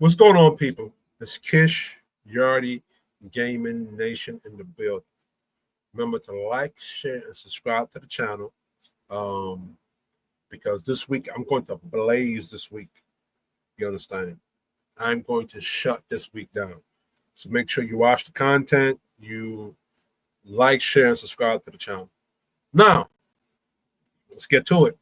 What's going on, people? It's Kish Yardie Gaming Nation in the building. Remember to like, share, and subscribe to the channel. Because this week I'm going to blaze this week. You understand? I'm going to shut this week down. So make sure you watch the content, you like, share, and subscribe to the channel. Now, let's get to it.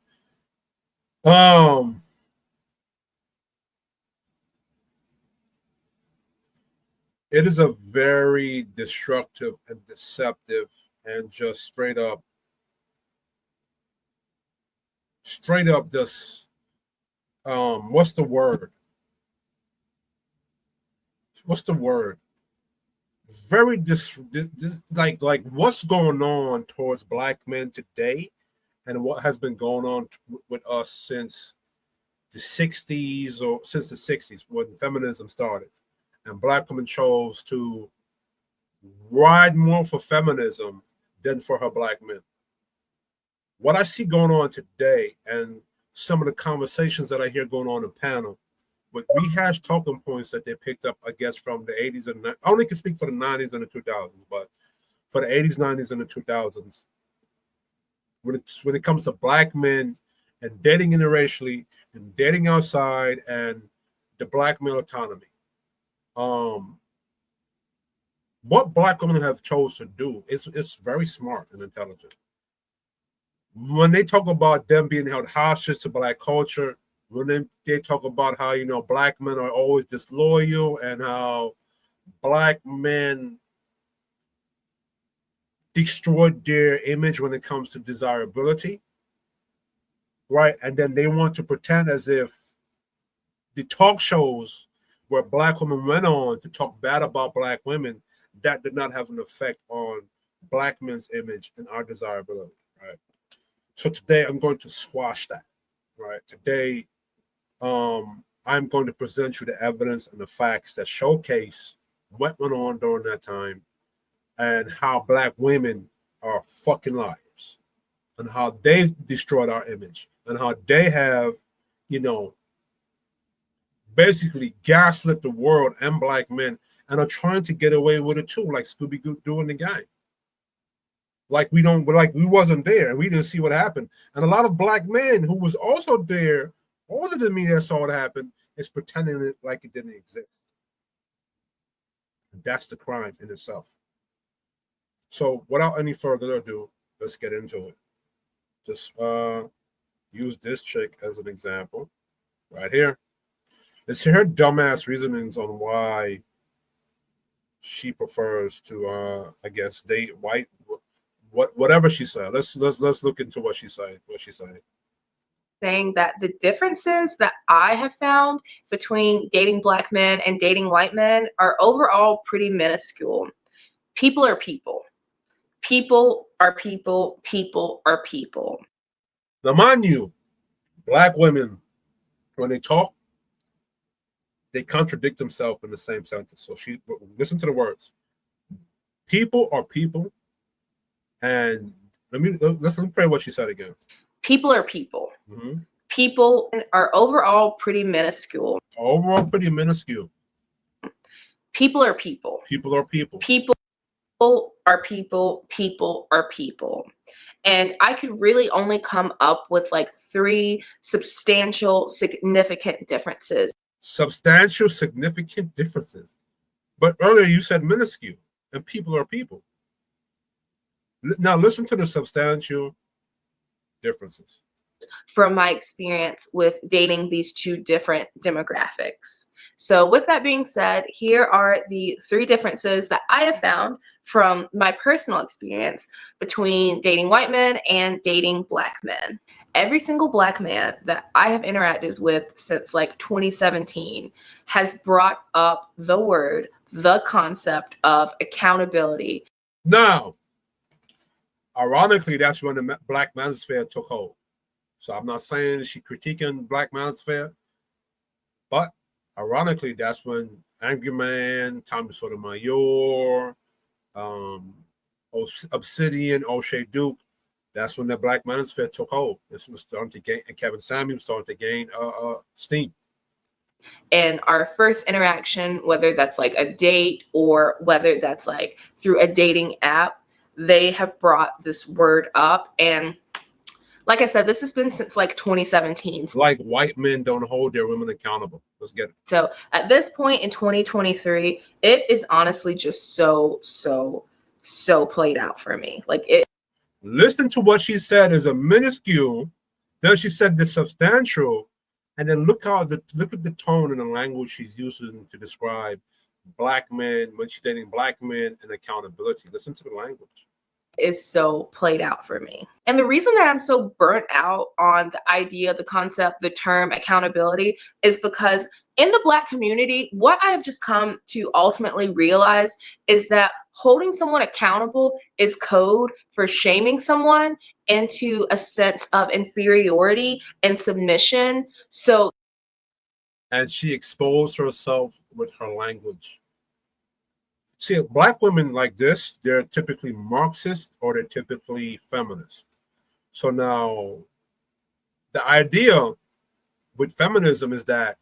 It is a very destructive and deceptive and just straight up this what's the word? Very like what's going on towards black men today and what has been going on with us since the 60s when feminism started. And black women chose to ride more for feminism than for her black men. What I see going on today and some of the conversations that I hear going on in panel with rehashed talking points that they picked up, I guess, from the 80s and 90s. I only can speak for the 90s and the 2000s, but for the 80s, 90s, and the 2000s, when it comes to black men and dating interracially and dating outside and the black male autonomy. What black women have chose to do is very smart and intelligent. When they talk about them being held hostage to black culture, when they talk about how, black men are always disloyal and how black men destroyed their image when it comes to desirability, right? And then they want to pretend as if the talk shows where black women went on to talk bad about black women, that did not have an effect on black men's image and our desirability, right? So today I'm going to squash that, right? Today, I'm going to present you the evidence and the facts that showcase what went on during that time and how black women are fucking liars and how they destroyed our image and how they have, basically gaslit the world and black men and are trying to get away with it too, like Scooby-Doo in the gang. Like we wasn't there and we didn't see what happened. And a lot of black men who was also there, older than me, that saw what happened, is pretending it like it didn't exist. And that's the crime in itself. So without any further ado, let's get into it. Just use this chick as an example right here. Let's hear her dumbass reasonings on why she prefers to, I guess, date white. Whatever she said. Let's look into what she's saying. Saying that the differences that I have found between dating black men and dating white men are overall pretty minuscule. People are people. People are people. People are people. Now, mind you, black women, when they talk, they contradict themselves in the same sentence. So listen to the words. People are people. And let me play what she said again. People are people. Mm-hmm. People are overall pretty minuscule. People are people. People are people. People are people. People are people. And I could really only come up with like 3 substantial, significant differences. Substantial, significant differences. But earlier you said minuscule, and people are people. Now listen to the substantial differences. From my experience with dating these 2 different demographics. So with that being said, here are the 3 differences that I have found from my personal experience between dating white men and dating black men. Every single black man that I have interacted with since like 2017 has brought up the concept of accountability. Now, ironically, that's when the Black Manosphere took hold. So I'm not saying she's critiquing Black Manosphere, but ironically, that's when Angry Man, Tommy Sotomayor, Obsidian, O'Shea Duke, that's when the Black Manosphere took hold. This was starting to gain, and Kevin Samuels started to gain steam. in our first interaction, whether that's like a date or whether that's like through a dating app, they have brought this word up. And like I said, this has been since like 2017. Like white men don't hold their women accountable. Let's get it. So at this point in 2023, it is honestly just so played out for me. Like it. Listen to what she said is a minuscule. Then she said the substantial, and then look at the tone and the language she's using to describe black men when she's dating black men and accountability. Listen to the language. Is so played out for me. And the reason that I'm so burnt out on the idea, the concept, the term accountability is because in the Black community, what I have just come to ultimately realize is that holding someone accountable is code for shaming someone into a sense of inferiority and submission. And she exposed herself with her language. See, black women like this, they're typically Marxist or they're typically feminist. So now the idea with feminism is that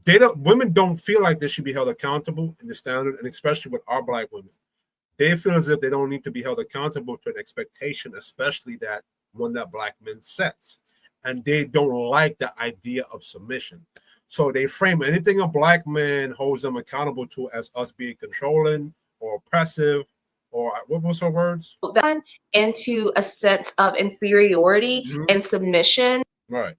women don't feel like they should be held accountable in the standard, and especially with our black women. They feel as if they don't need to be held accountable to an expectation, especially that one that black men sets. And they don't like the idea of submission. So they frame anything a black man holds them accountable to as us being controlling or oppressive, or what was her words? Into a sense of inferiority and submission. Right.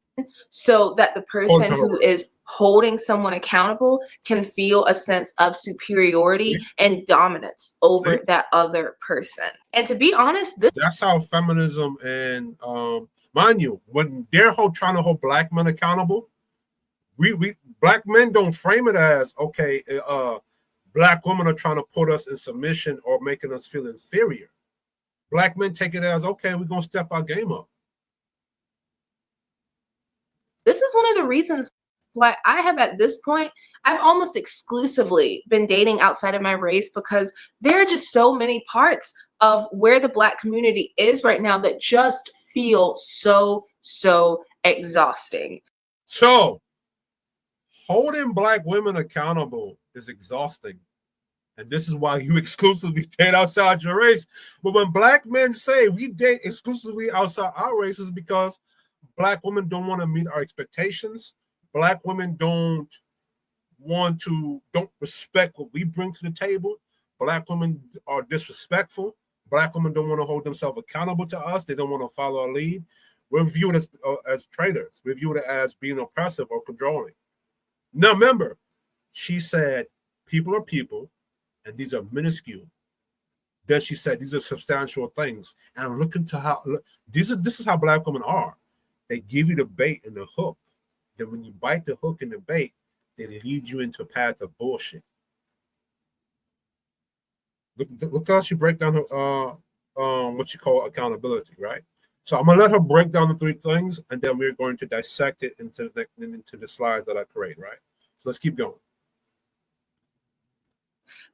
So that the person who is holding someone accountable can feel a sense of superiority and dominance over that other person. And to be honest, that's how feminism and mind you, when they're trying to hold black men accountable, we black men don't frame it as okay, black women are trying to put us in submission or making us feel inferior. Black men take it as okay, we're gonna step our game up. This is one of the reasons why I have at this point, I've almost exclusively been dating outside of my race, because there are just so many parts of where the Black community is right now that just feel so exhausting. So holding black women accountable is exhausting. And this is why you exclusively date outside your race. But when black men say we date exclusively outside our race, is because black women don't want to meet our expectations. Black women don't respect what we bring to the table. Black women are disrespectful. Black women don't want to hold themselves accountable to us. They don't want to follow our lead. We're viewed as traitors. We're viewed as being oppressive or controlling. Now, remember, she said people are people, and these are minuscule. Then she said these are substantial things. And look into how this is how black women are. They give you the bait and the hook. Then when you bite the hook and the bait, they lead you into a path of bullshit. Look how she break down her what you call accountability, right? So I'm gonna let her break down the three things, and then we're going to dissect it into the slides that I create, right? So let's keep going.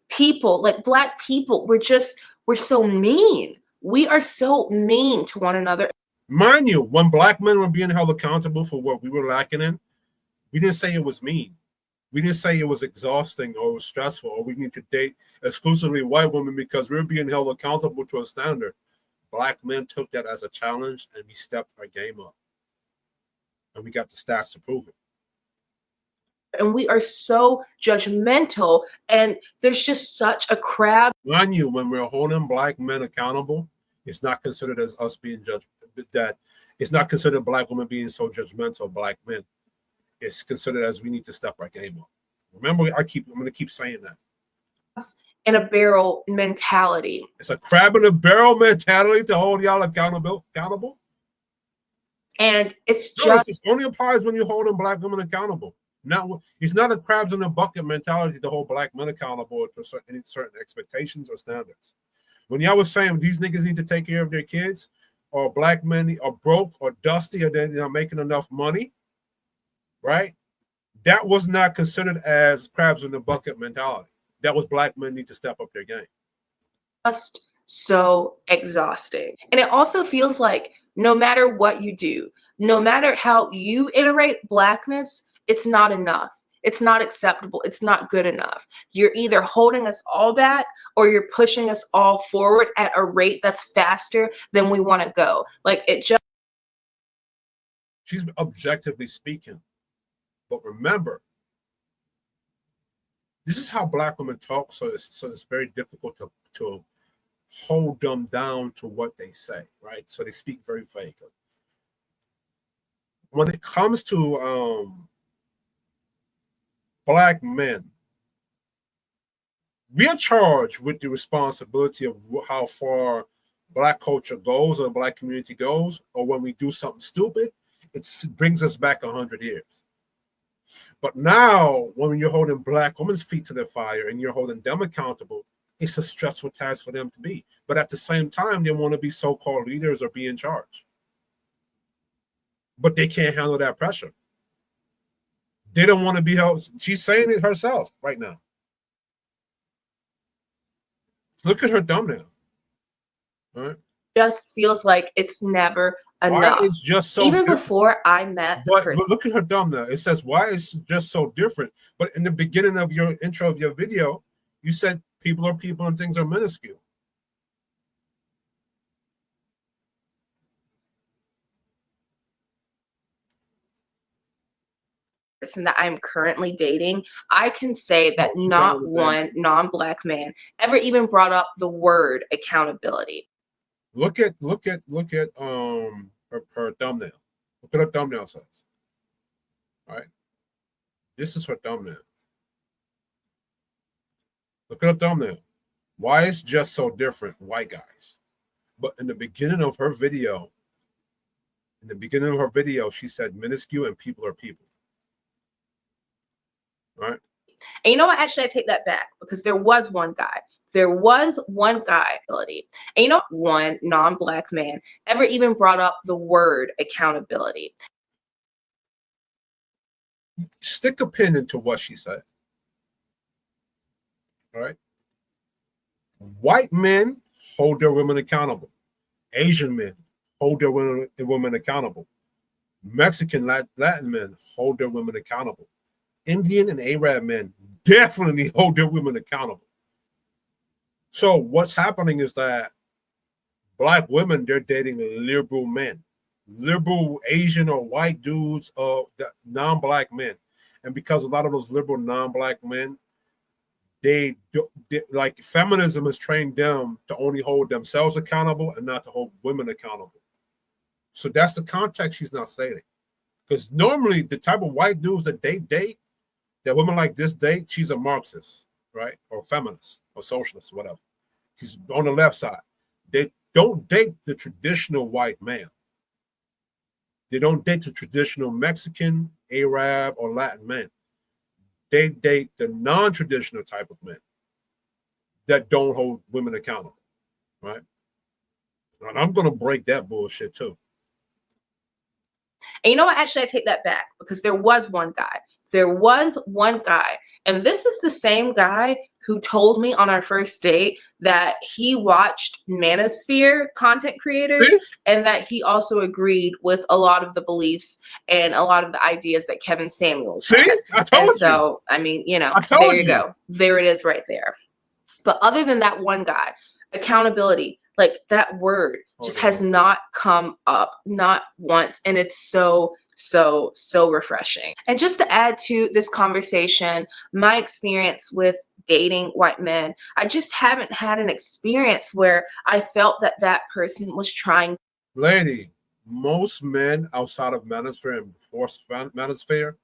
People, like black people, we're so mean. We are so mean to one another. Mind you, when black men were being held accountable for what we were lacking in, we didn't say it was mean. We didn't say it was exhausting or stressful, or we need to date exclusively white women because we're being held accountable to a standard. Black men took that as a challenge, and we stepped our game up. And we got the stats to prove it. And we are so judgmental, and there's just such a crab. Mind you, when we're holding black men accountable, it's not considered as us being judged. That it's not considered black women being so judgmental of black men. It's considered as we need to step our game up. Remember, I'm going to keep saying that. In a barrel mentality. It's a crab in a barrel mentality to hold y'all accountable. And it's just it only applies when you're holding black women accountable. It's not a crabs in a bucket mentality to hold black men accountable to certain expectations or standards. When y'all was saying these niggas need to take care of their kids, or black men are broke or dusty, or they're not making enough money, right? That was not considered as crabs in the bucket mentality. That was black men need to step up their game. Just so exhausting. And it also feels like no matter what you do, no matter how you iterate blackness, it's not enough. It's not acceptable. It's not good enough. You're either holding us all back or you're pushing us all forward at a rate that's faster than we want to go. Like it just. She's objectively speaking. But remember, this is how Black women talk, so it's very difficult to hold them down to what they say, right? So they speak very vaguely. When it comes to Black men, we are charged with the responsibility of how far Black culture goes or the Black community goes, or when we do something stupid, it brings us back 100 years. But now, when you're holding Black women's feet to the fire and you're holding them accountable, it's a stressful task for them to be. But at the same time, they want to be so-called leaders or be in charge. But they can't handle that pressure. They don't want to be held. She's saying it herself right now. Look at her thumbnail. All right. Just feels like it's never enough. Why is just so even different? Before I met the but person. Look at her thumbnail. It says, why is just so different? But in the beginning of your intro of your video, you said people are people and things are minuscule. Person that I'm currently dating, I can say that not one non-Black man ever even brought up the word accountability. Look at her thumbnail. Look what her thumbnail says. All right. This is her thumbnail. Look at her thumbnail. Why is just so different, white guys? But in the beginning of her video, she said minuscule and people are people. Right. And you know what? Actually, I take that back because there was one guy. And you know, one non-Black man ever even brought up the word accountability. Stick a pin into what she said. All right. White men hold their women accountable. Asian men hold their women accountable. Mexican, Latin men hold their women accountable. Indian and Arab men definitely hold their women accountable. So what's happening is that Black women, they're dating liberal men, liberal Asian or white dudes, non-Black men. And because a lot of those liberal non-Black men, they like feminism has trained them to only hold themselves accountable and not to hold women accountable. So that's the context she's not stating. Because normally the type of white dudes that they date, that women like this date, she's a Marxist, right? Or feminist or socialist, whatever. She's on the left side. They don't date the traditional white male. They don't date the traditional Mexican, Arab, or Latin men. They date the non-traditional type of men that don't hold women accountable, right? And I'm going to break that bullshit too. And you know what? Actually, I take that back because there was one guy. And this is the same guy who told me on our first date that he watched Manosphere content creators. See? And that he also agreed with a lot of the beliefs and a lot of the ideas that Kevin Samuels had. I told you. So, I mean, you know, there you go. There it is right there. But other than that one guy, accountability, like that word just has not come up, not once. And it's so refreshing. And just to add to this conversation, my experience with dating white men, I just haven't had an experience where I felt that that person was trying. Lady, most men outside of Manosphere and before Manosphere,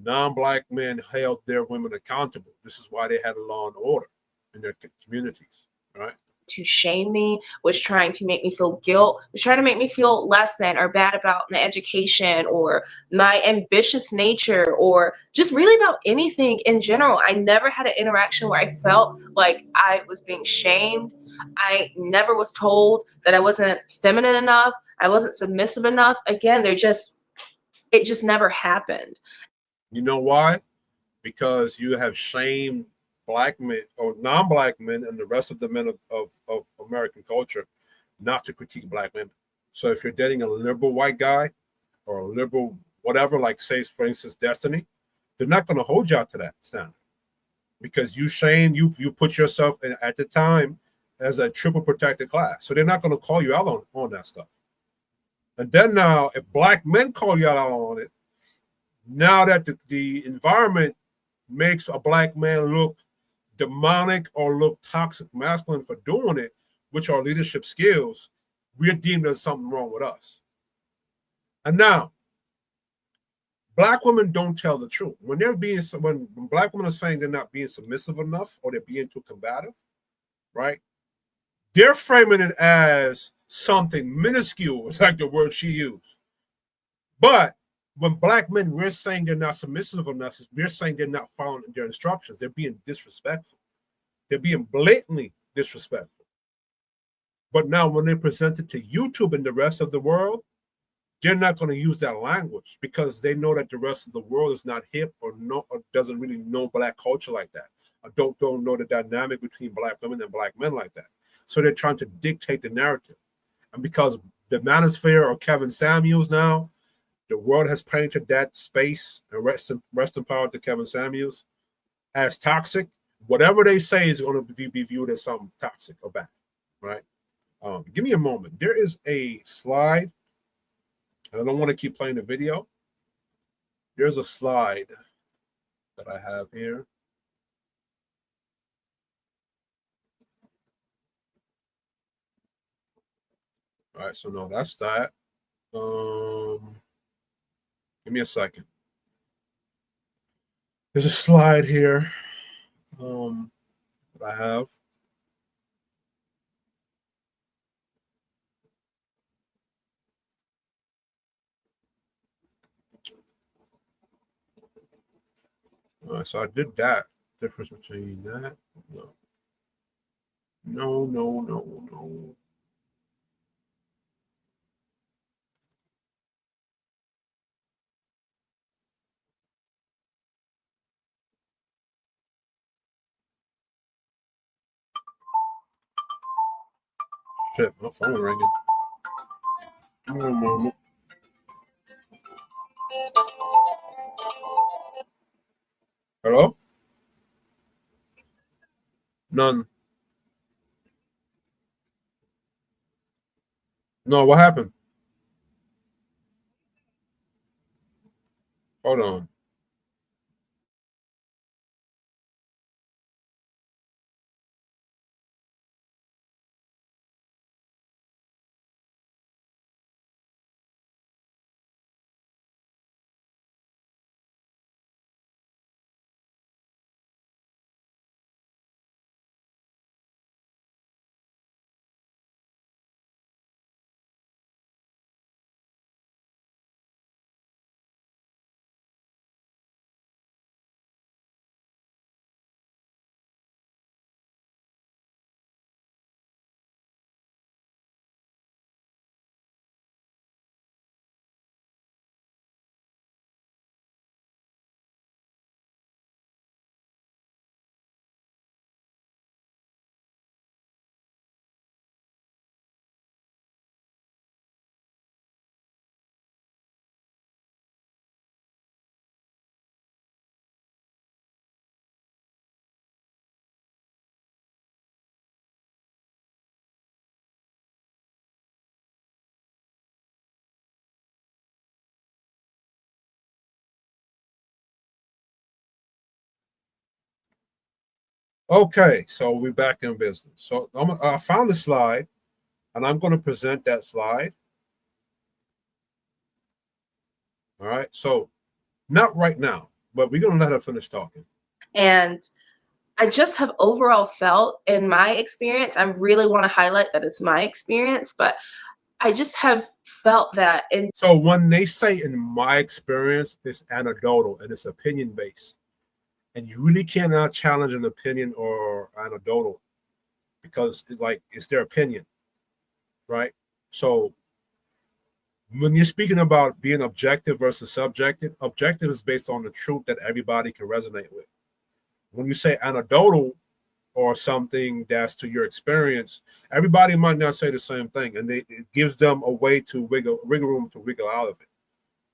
non-Black men held their women accountable. This is why they had a law and order in their communities, right? To shame me, was trying to make me feel guilt, was trying to make me feel less than or bad about my education or my ambitious nature or just really about anything in general. I never had an interaction where I felt like I was being shamed. I never was told that I wasn't feminine enough. I wasn't submissive enough. Again, it just never happened. You know why? Because you have shamed Black men or non-Black men and the rest of the men of American culture not to critique Black women. So if you're dating a liberal white guy or a liberal whatever, like say for instance Destiny they're not going to hold you out to that standard because you put yourself in, at the time as a triple protected class. So they're not going to call you out on that stuff. And then now, if black men call you out on it, now that the environment makes a black man look demonic or look toxic masculine for doing it, which are leadership skills, we're deemed as something wrong with us. And now, black women don't tell the truth. When black women are saying they're not being submissive enough or they're being too combative, right? They're framing it as something minuscule. It's like the word she used. But when black men, we're saying they're not submissive enough, we're saying they're not following their instructions. They're being disrespectful. They're being blatantly disrespectful. But now when they present it to YouTube and the rest of the world, they're not going to use that language because they know that the rest of the world is not hip or doesn't really know black culture like that. Or don't know the dynamic between black women and black men like that. So they're trying to dictate the narrative. And because the manosphere or Kevin Samuels now, the world has painted that space, and rest in power to Kevin Samuels, as toxic. Whatever they say is going to be viewed as something toxic or bad, right? Give me a moment. There is a slide. I don't want to keep playing the video. There's a slide that I have here. All right, so no, that's that. Give me a second. There's a slide here that I have. All right, so I did that. Difference between that. No. Shit, my phone ringing. Give me a moment. Hello? None. No, what happened? Hold on. Okay, so we're back in business. So I found the slide, and I'm going to present that slide. All right, so not right now, but we're going to let her finish talking. And I just have overall felt in my experience, I really want to highlight that it's my experience, but I just have felt that in. So when they say in my experience, it's anecdotal and it's opinion based. And you really cannot challenge an opinion or anecdotal because it's their opinion, right? So when you're speaking about being objective versus subjective, objective is based on the truth that everybody can resonate with. When you say anecdotal or something that's to your experience, everybody might not say the same thing, and it gives them a way to wiggle room to wiggle out of it,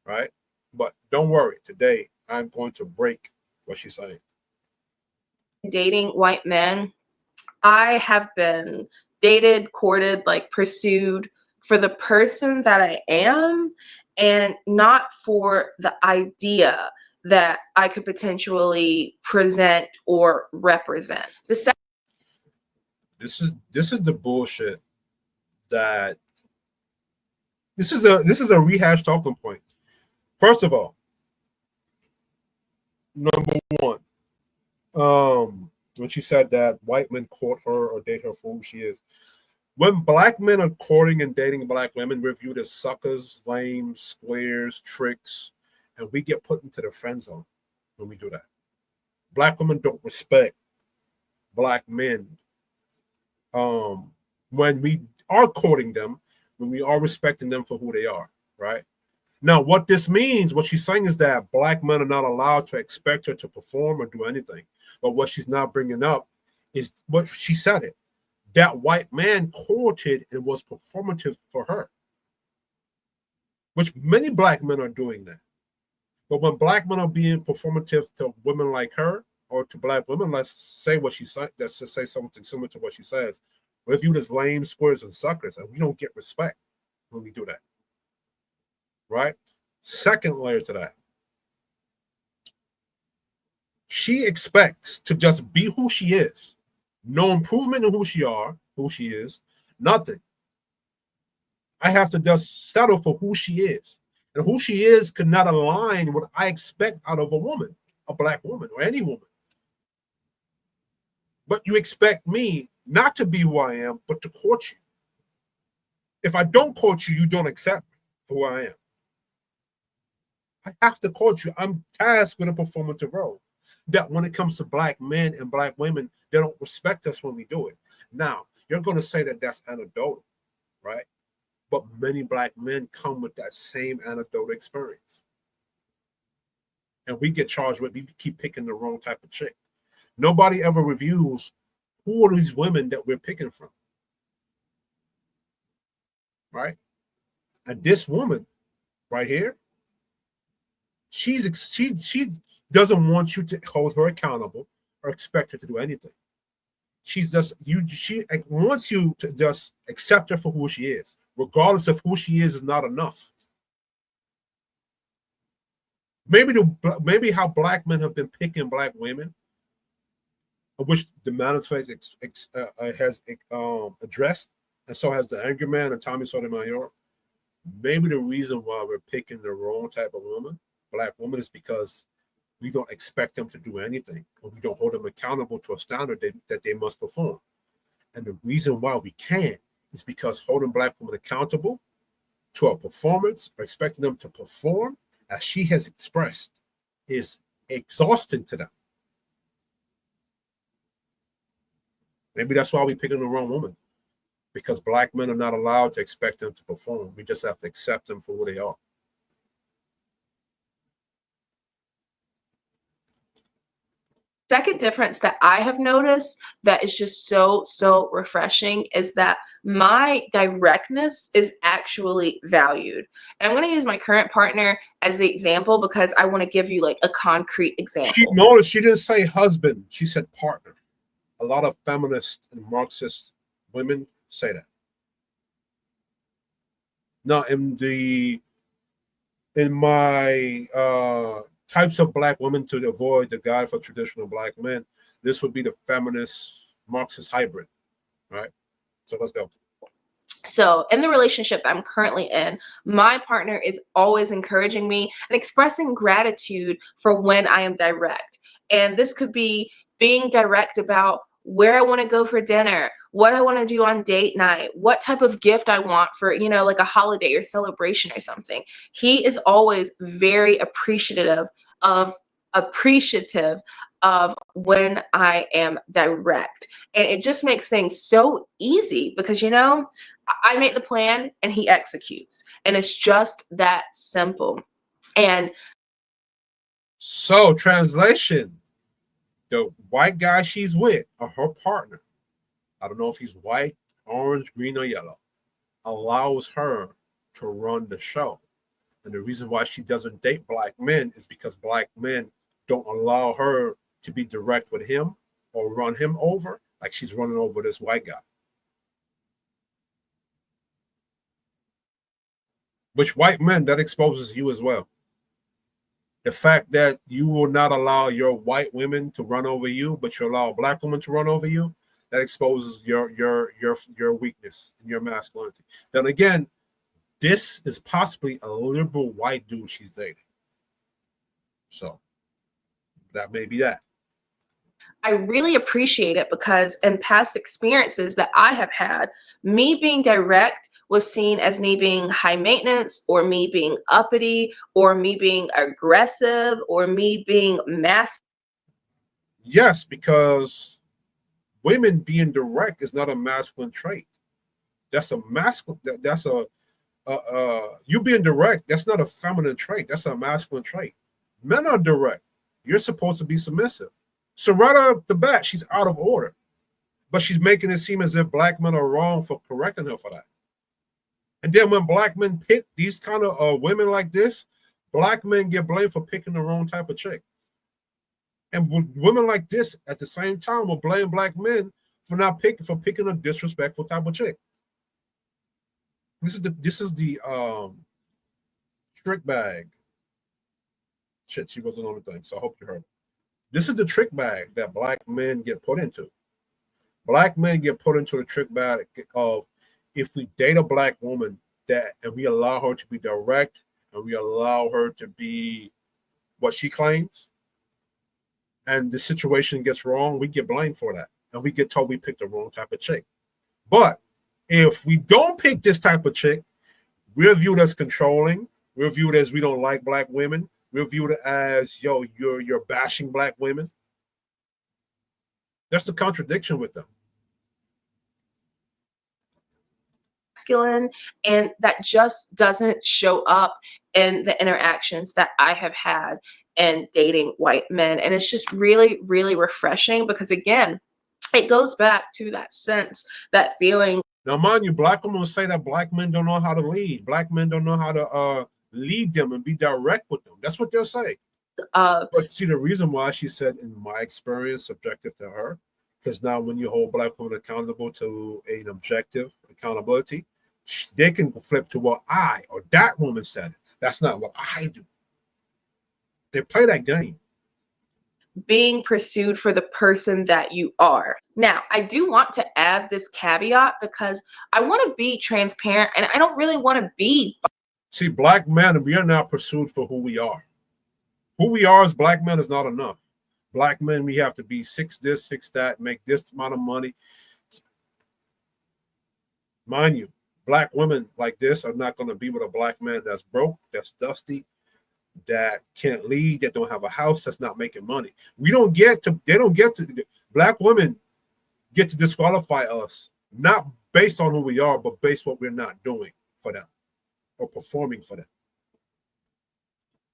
right? But don't worry, today I'm going to break what she's saying. Dating white men, I have been dated, courted, like pursued for the person that I am and not for the idea that I could potentially present or represent. This is the bullshit that this is a rehash talking point. First of all, number one, when she said that white men court her or date her for who she is. When black men are courting and dating black women, we're viewed as suckers, lame, squares, tricks, and we get put into the friend zone when we do that. Black women don't respect black men when we are courting them, when we are respecting them for who they are, right? Now, what this means, what she's saying is that black men are not allowed to expect her to perform or do anything. But what she's not bringing up is what she said it. That white man courted and was performative for her, which many black men are doing that. But when black men are being performative to women like her or to black women, let's say what she said, let's just say something similar to what she says. We're viewed as lame, squares, and suckers, and we don't get respect when we do that. Right? Second layer to that. She expects to just be who she is. No improvement in who she is, nothing. I have to just settle for who she is. And who she is could not align with what I expect out of a woman, a black woman, or any woman. But you expect me not to be who I am, but to court you. If I don't court you, you don't accept me for who I am. I have to court you. I'm tasked with a performative role. That when it comes to black men and black women, they don't respect us when we do it. Now, you're going to say that that's anecdotal, right? But many black men come with that same anecdotal experience. And we get charged with, we keep picking the wrong type of chick. Nobody ever reviews who are these women that we're picking from, right? And this woman right here, she doesn't want you to hold her accountable or expect her to do anything. She wants you to just accept her for who she is, regardless of who she is not enough. Maybe how black men have been picking black women, which the manifest has addressed, and so has the Angry Man and Tommy Sotomayor. Maybe the reason why we're picking the wrong type of woman, black woman, is because we don't expect them to do anything, or we don't hold them accountable to a standard that they must perform. And the reason why we can't is because holding black women accountable to a performance or expecting them to perform, as she has expressed, is exhausting to them. Maybe that's why we're picking the wrong woman, because black men are not allowed to expect them to perform. We just have to accept them for who they are. Second difference that I have noticed that is just so refreshing is that my directness is actually valued. And I'm going to use my current partner as the example because I want to give you like a concrete example. Notice she didn't say husband, she said partner. A lot of feminist and Marxist women say that. Now, in my types of black women to avoid the guide for traditional black men, this would be the feminist Marxist hybrid, right? So let's go. So in the relationship I'm currently in, my partner is always encouraging me and expressing gratitude for when I am direct. And this could be being direct about where I want to go for dinner, what I want to do on date night, what type of gift I want for, like a holiday or celebration or something. He is always very appreciative of when I am direct. And it just makes things so easy because, I make the plan and he executes. And it's just that simple. And so, translation, the white guy she's with, or her partner, I don't know if he's white, orange, green, or yellow, allows her to run the show. And the reason why she doesn't date black men is because black men don't allow her to be direct with him or run him over like she's running over this white guy. Which white men, that exposes you as well. The fact that you will not allow your white women to run over you, but you allow black women to run over you, that exposes your weakness and your masculinity. Then again, this is possibly a liberal white dude she's dating. So that may be that. I really appreciate it because in past experiences that I have had, me being direct was seen as me being high maintenance or me being uppity or me being aggressive or me being masculine. Yes, because women being direct is not a masculine trait. That's a masculine. That's a you being direct. That's not a feminine trait. That's a masculine trait. Men are direct. You're supposed to be submissive. So right off the bat, she's out of order, but she's making it seem as if black men are wrong for correcting her for that. And then when black men pick these kind of women like this, black men get blamed for picking the wrong type of chick. And women like this at the same time will blame black men for picking a disrespectful type of chick. This is the trick bag. Shit, she wasn't on the thing, so I hope you heard. This is the trick bag that black men get put into. Black men get put into the trick bag of, if we date a black woman and we allow her to be direct and we allow her to be what she claims, and the situation gets wrong, we get blamed for that. And we get told we picked the wrong type of chick. But if we don't pick this type of chick, we're viewed as controlling. We're viewed as we don't like black women. We're viewed as, yo, you're bashing black women. That's the contradiction with them. Masculine, and that just doesn't show up in the interactions that I have had in dating white men. And it's just really, really refreshing because, again, it goes back to that sense, that feeling. Now, mind you, black women will say that black men don't know how to lead. Black men don't know how to lead them and be direct with them. That's what they'll say. But see, the reason why she said, in my experience, subjective to her, because now when you hold black women accountable to an objective accountability, they can flip to what I or that woman said. That's not what I do. They play that game. Being pursued for the person that you are. Now, I do want to add this caveat because I want to be transparent and I don't really want to be. See, black men, we are not pursued for who we are. Who we are as black men is not enough. Black men, we have to be 6 this, 6 that, make this amount of money. Mind you, black women like this are not going to be with a black man that's broke, that's dusty, that can't lead, that don't have a house, that's not making money. They don't get to, black women get to disqualify us, not based on who we are, but based on what we're not doing for them or performing for them.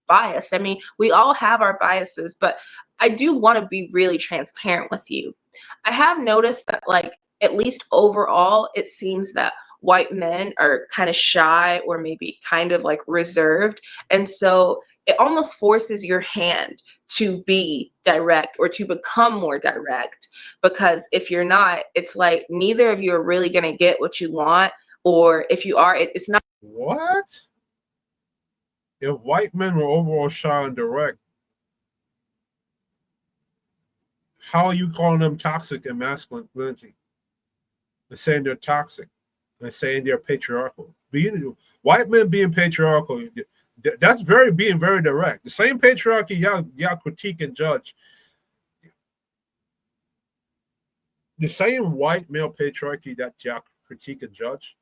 Biased. I mean, we all have our biases, but I do want to be really transparent with you. I have noticed that, like, at least overall, it seems that white men are kind of shy or maybe kind of like reserved. And so it almost forces your hand to be direct or to become more direct, because if you're not, it's like neither of you are really going to get what you want, or if you are, it's not. What? If white men were overall shy and direct, how are you calling them toxic and masculinity? And saying they're toxic and saying they're patriarchal. White men being patriarchal, that's being very direct. The same patriarchy y'all critique and judge. The same white male patriarchy that y'all critique and judge,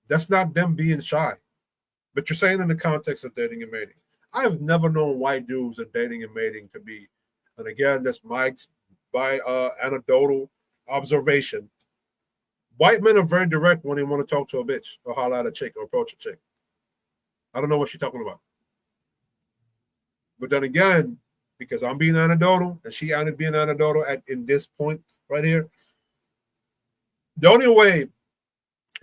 that's not them being shy. But you're saying in the context of dating and mating. I've never known white dudes in dating and mating to be, and again, that's my anecdotal observation. White men are very direct when they want to talk to a bitch or holler at a chick or approach a chick. I don't know what she's talking about. But then again, because I'm being anecdotal and she ended being anecdotal in this point right here, the only way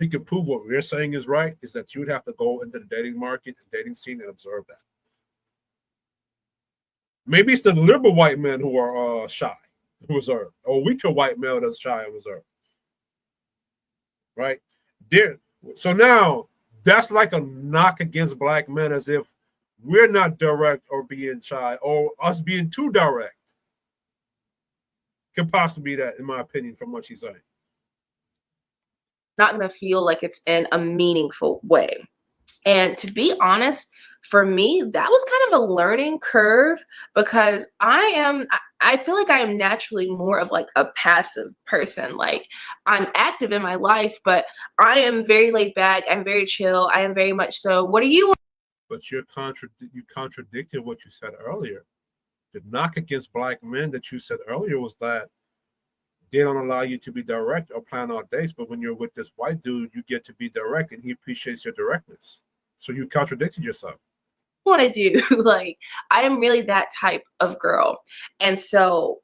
he can prove what we're saying is right, is that you'd have to go into the dating market and dating scene and observe that. Maybe it's the liberal white men who are shy, reserved, or weaker white male that's shy and reserved. Right? There. So now that's like a knock against black men, as if we're not direct or being shy, or us being too direct. Could possibly be that, in my opinion, from what she's saying. Not going to feel like it's in a meaningful way. And to be honest, for me, that was kind of a learning curve, because I feel like I am naturally more of like a passive person. Like, I'm active in my life, but I am very laid back. I'm very chill. I am very much so. What do you want? But you contradicted what you said earlier. The knock against black men that you said earlier was that they don't allow you to be direct or plan out dates, but when you're with this white dude, you get to be direct, and he appreciates your directness. So you contradicted yourself. Want to do like, I am really that type of girl. And so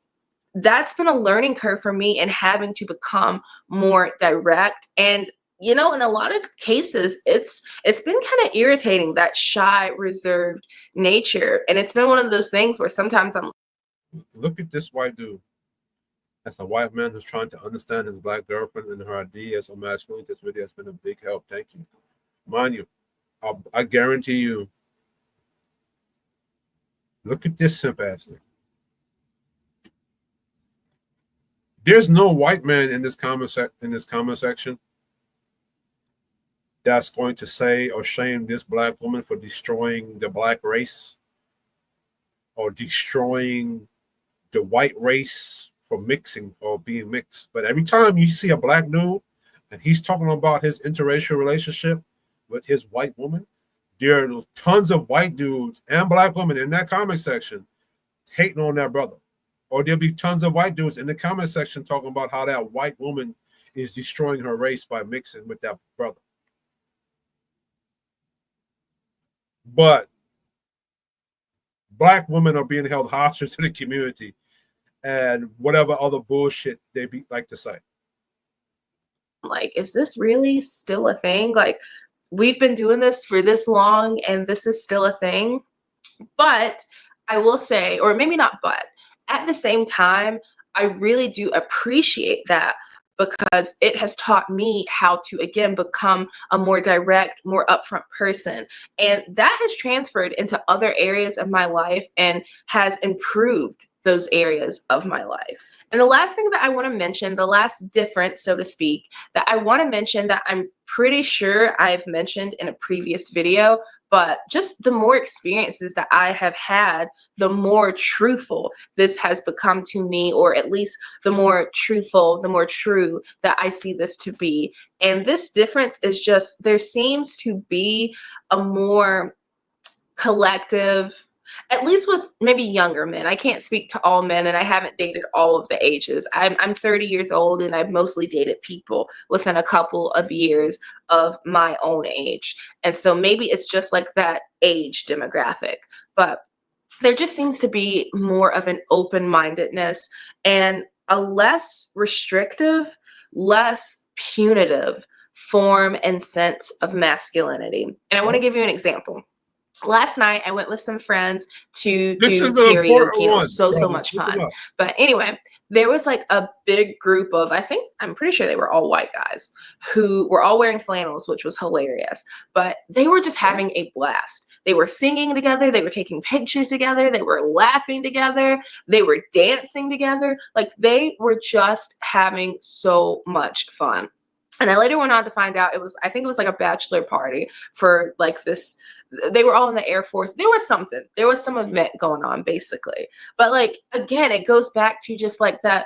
that's been a learning curve for me, and having to become more direct. And in a lot of cases, it's been kind of irritating, that shy, reserved nature. And it's been one of those things where sometimes I'm, look at this white dude. As a white man who's trying to understand his black girlfriend and her ideas of masculinity, this video has been a big help. Thank you. Mind you, I guarantee you, look at this simp ass thing. There's no white man in this comment section that's going to say or shame this black woman for destroying the black race, or destroying the white race for mixing or being mixed. But every time you see a black dude and he's talking about his interracial relationship with his white woman, there are tons of white dudes and black women in that comment section hating on that brother. Or there'll be tons of white dudes in the comment section talking about how that white woman is destroying her race by mixing with that brother. But black women are being held hostage to the community and whatever other bullshit they like to say. like, is this really still a thing? Like, we've been doing this for this long, and this is still a thing. But I will say, or maybe not, but at the same time, I really do appreciate that, because it has taught me how to, again, become a more direct, more upfront person. And that has transferred into other areas of my life and has improved those areas of my life. And the last thing that I want to mention, the last difference, so to speak, that I want to mention, that I'm pretty sure I've mentioned in a previous video, but just the more experiences that I have had, the more truthful this has become to me, or at least the more truthful, the more true that I see this to be. And this difference is just, there seems to be a more collective, at least with maybe younger men. I can't speak to all men, and I haven't dated all of the ages. I'm 30 years old, and I've mostly dated people within a couple of years of my own age. And so maybe it's just like that age demographic, but there just seems to be more of an open-mindedness and a less restrictive, less punitive form and sense of masculinity. And I want to give you an example. Last night, I went with some friends to do karaoke. It was so much fun. But anyway, there was like a big group of, I'm pretty sure they were all white guys who were all wearing flannels, which was hilarious. But they were just having a blast. They were singing together. They were taking pictures together. They were laughing together. They were dancing together. Like, they were just having so much fun. And I later went on to find out I think it was like a bachelor party for like this. They were all in the Air Force. There was some event going on, basically. But like, again, it goes back to just like that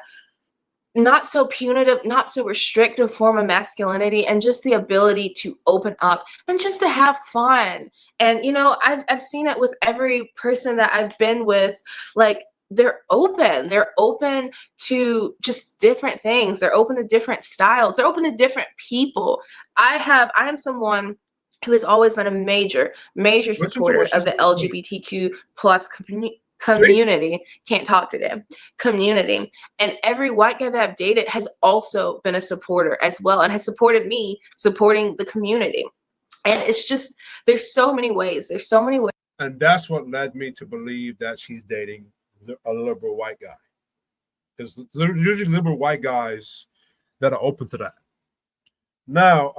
not so punitive, not so restrictive form of masculinity, and just the ability to open up and just to have fun. And, I've seen it with every person that I've been with. Like, they're open to just different things. They're open to different styles. They're open to different people. I am someone who has always been a major supporter of the LGBTQ plus Community. Can't talk today. Community. And every white guy that I've dated has also been a supporter as well, and has supported me supporting the community. And it's just, there's so many ways. There's so many ways. And that's what led me to believe that she's dating a liberal white guy. Because usually liberal white guys that are open to that. Now,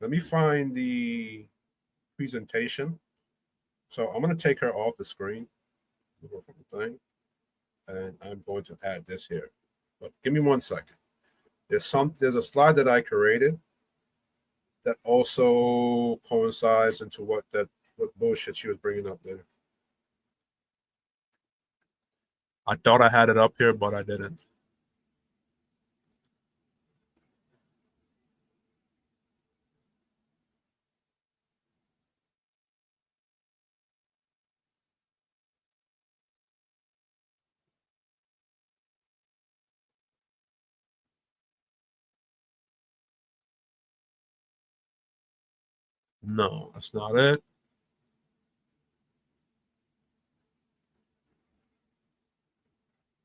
let me find the presentation. So I'm going to take her off the screen. Go from the thing. And I'm going to add this here. But give me 1 second. There's a slide that I created that also coincides into what bullshit she was bringing up there. I thought I had it up here, but I didn't. No, that's not it.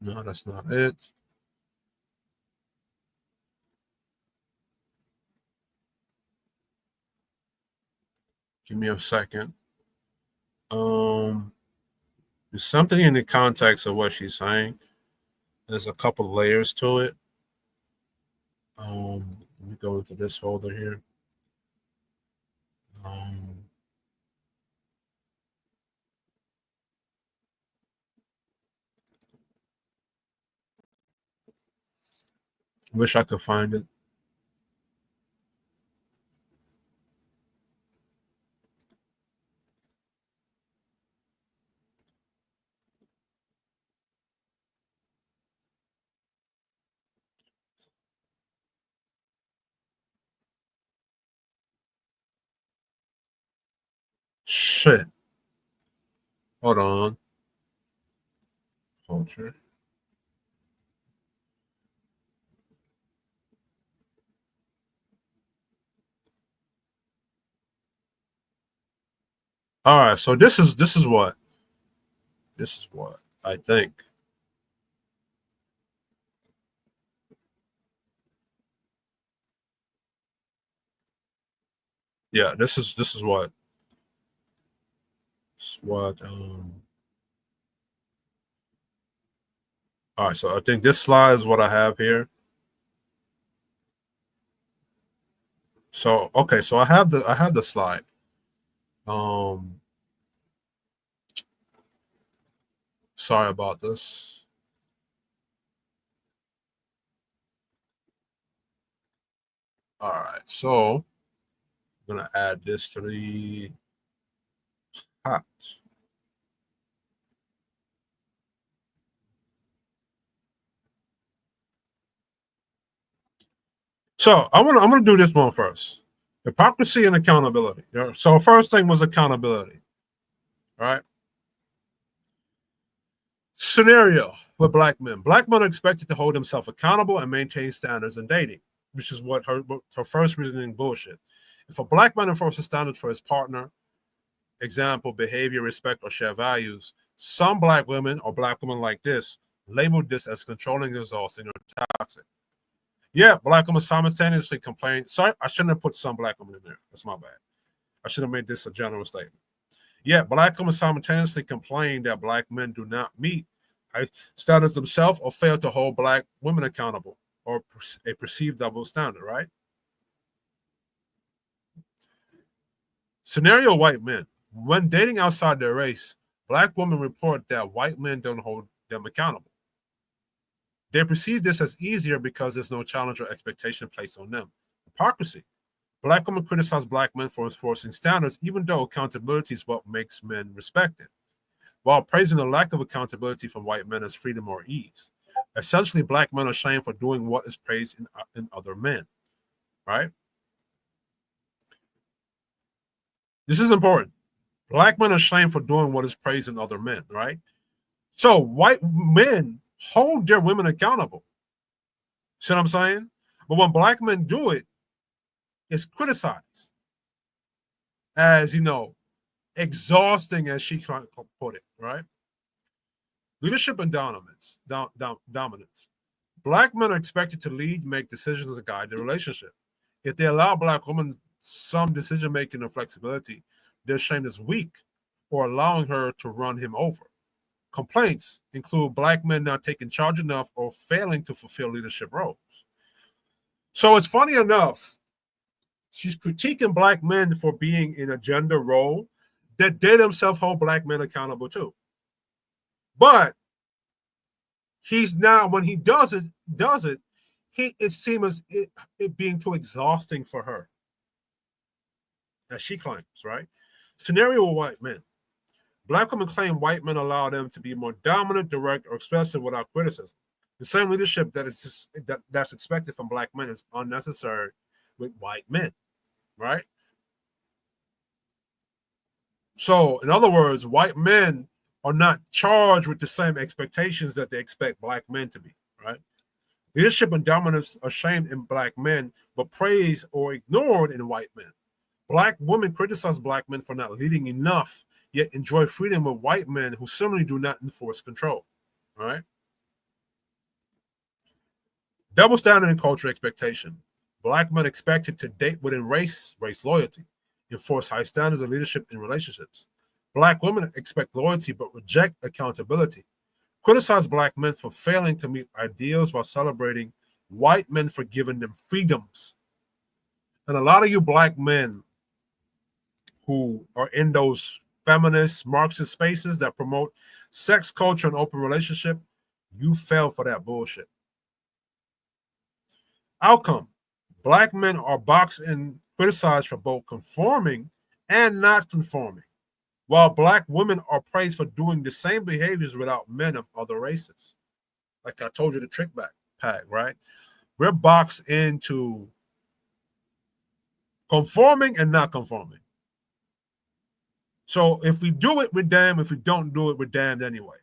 No, that's not it. Give me a second. There's something in the context of what she's saying. There's a couple layers to it. Let me go into this folder here. Wish I could find it. Shit. Hold on. Culture. All right, so this is what I think. Yeah, this is what all right, so I think this slide is what I have here. So okay, so I have the slide. Sorry about this. All right, so I'm gonna add this to the hot. So I'm gonna do this one first. Hypocrisy and accountability. So first thing was accountability. All right. Scenario with black men. Black men are expected to hold themselves accountable and maintain standards in dating, which is what her first reasoning bullshit. If a black man enforces standards for his partner, example, behavior, respect, or shared values, some black women or black women like this labeled this as controlling, exhausting, or toxic. Yeah, black women simultaneously complain. Sorry, I shouldn't have put some black women in there. That's my bad. I should have made this a general statement. Yeah, black women simultaneously complain that black men do not meet standards themselves or fail to hold black women accountable or a perceived double standard, right? Scenario white men. When dating outside their race, black women report that white men don't hold them accountable. They perceive this as easier because there's no challenge or expectation placed on them. Hypocrisy. Black women criticize black men for enforcing standards, even though accountability is what makes men respected, while praising the lack of accountability from white men as freedom or ease. Essentially, black men are shamed for doing what is praised in other men, right? This is important. Black men are shamed for doing what is praised in other men, right? So white men hold their women accountable. See what I'm saying? But when black men do it, it's criticized as, exhausting, as she put it, right? Leadership and dominance. Black men are expected to lead, make decisions, and guide the relationship. If they allow Black women some decision making and flexibility, they're shamed as weak or allowing her to run him over. Complaints include Black men not taking charge enough or failing to fulfill leadership roles. So it's funny enough, she's critiquing Black men for being in a gender role that they themselves hold Black men accountable to. But he's now, when he does it, it seems it being too exhausting for her, as she claims, right? Scenario with white men. Black women claim white men allow them to be more dominant, direct, or expressive without criticism. The same leadership that's expected from Black men is unnecessary with white men, right? So, in other words, white men are not charged with the same expectations that they expect Black men to be, right? Leadership and dominance are shamed in Black men, but praised or ignored in white men. Black women criticize Black men for not leading enough, yet enjoy freedom with white men who similarly do not enforce control, right? Double standard and cultural expectation. Black men expected to date within race loyalty, enforce high standards of leadership in relationships. Black women expect loyalty but reject accountability. Criticize Black men for failing to meet ideals while celebrating white men for giving them freedoms. And a lot of you Black men who are in those feminist Marxist spaces that promote sex culture and open relationship, you fell for that bullshit. Outcome. Black men are boxed and criticized for both conforming and not conforming, while Black women are praised for doing the same behaviors without men of other races. Like I told you, the trick pack, right? We're boxed into conforming and not conforming. So if we do it, we're damned. If we don't do it, we're damned anyway.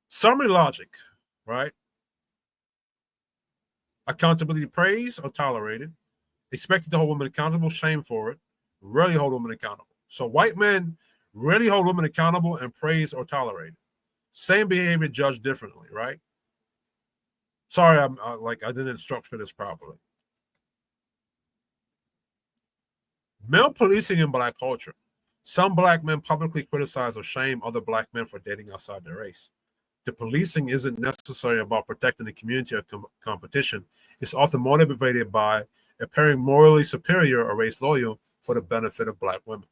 Summary logic, right? Accountability praised or tolerated. Expected to hold women accountable, shame for it. Rarely hold women accountable. So white men rarely hold women accountable and praise or tolerate it. Same behavior judged differently, right? Sorry, I didn't structure this properly. Male policing in Black culture. Some Black men publicly criticize or shame other Black men for dating outside their race. The policing isn't necessarily about protecting the community or competition. It's often motivated by appearing morally superior or race loyal for the benefit of Black women.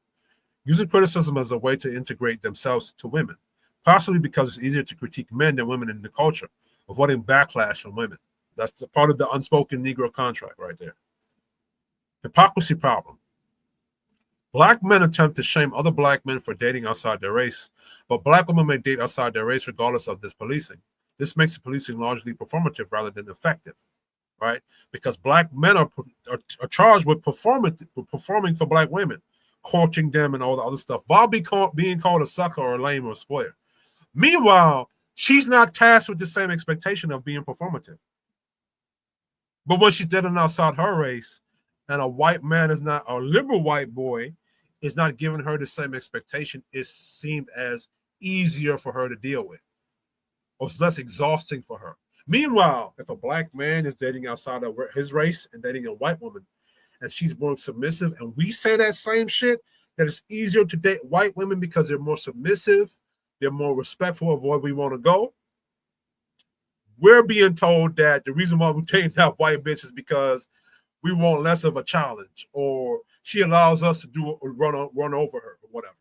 Using criticism as a way to integrate themselves to women, possibly because it's easier to critique men than women in the culture, avoiding backlash from women. That's the part of the unspoken Negro contract right there. Hypocrisy problem. Black men attempt to shame other Black men for dating outside their race, but Black women may date outside their race regardless of this policing. This makes the policing largely performative rather than effective, right? Because Black men are charged with performing for Black women, courting them and all the other stuff, while being called a sucker or a lame or a square. Meanwhile, she's not tasked with the same expectation of being performative. But when she's dating outside her race, and a white man is not, a liberal white boy is not giving her the same expectation, it seemed as easier for her to deal with, or it's less exhausting for her. Meanwhile, if a Black man is dating outside of his race and dating a white woman, and she's more submissive, and we say that same shit, that it's easier to date white women because they're more submissive, they're more respectful of where we want to go, we're being told that the reason why we're dating that white bitch is because we want less of a challenge, or she allows us to do run over her or whatever.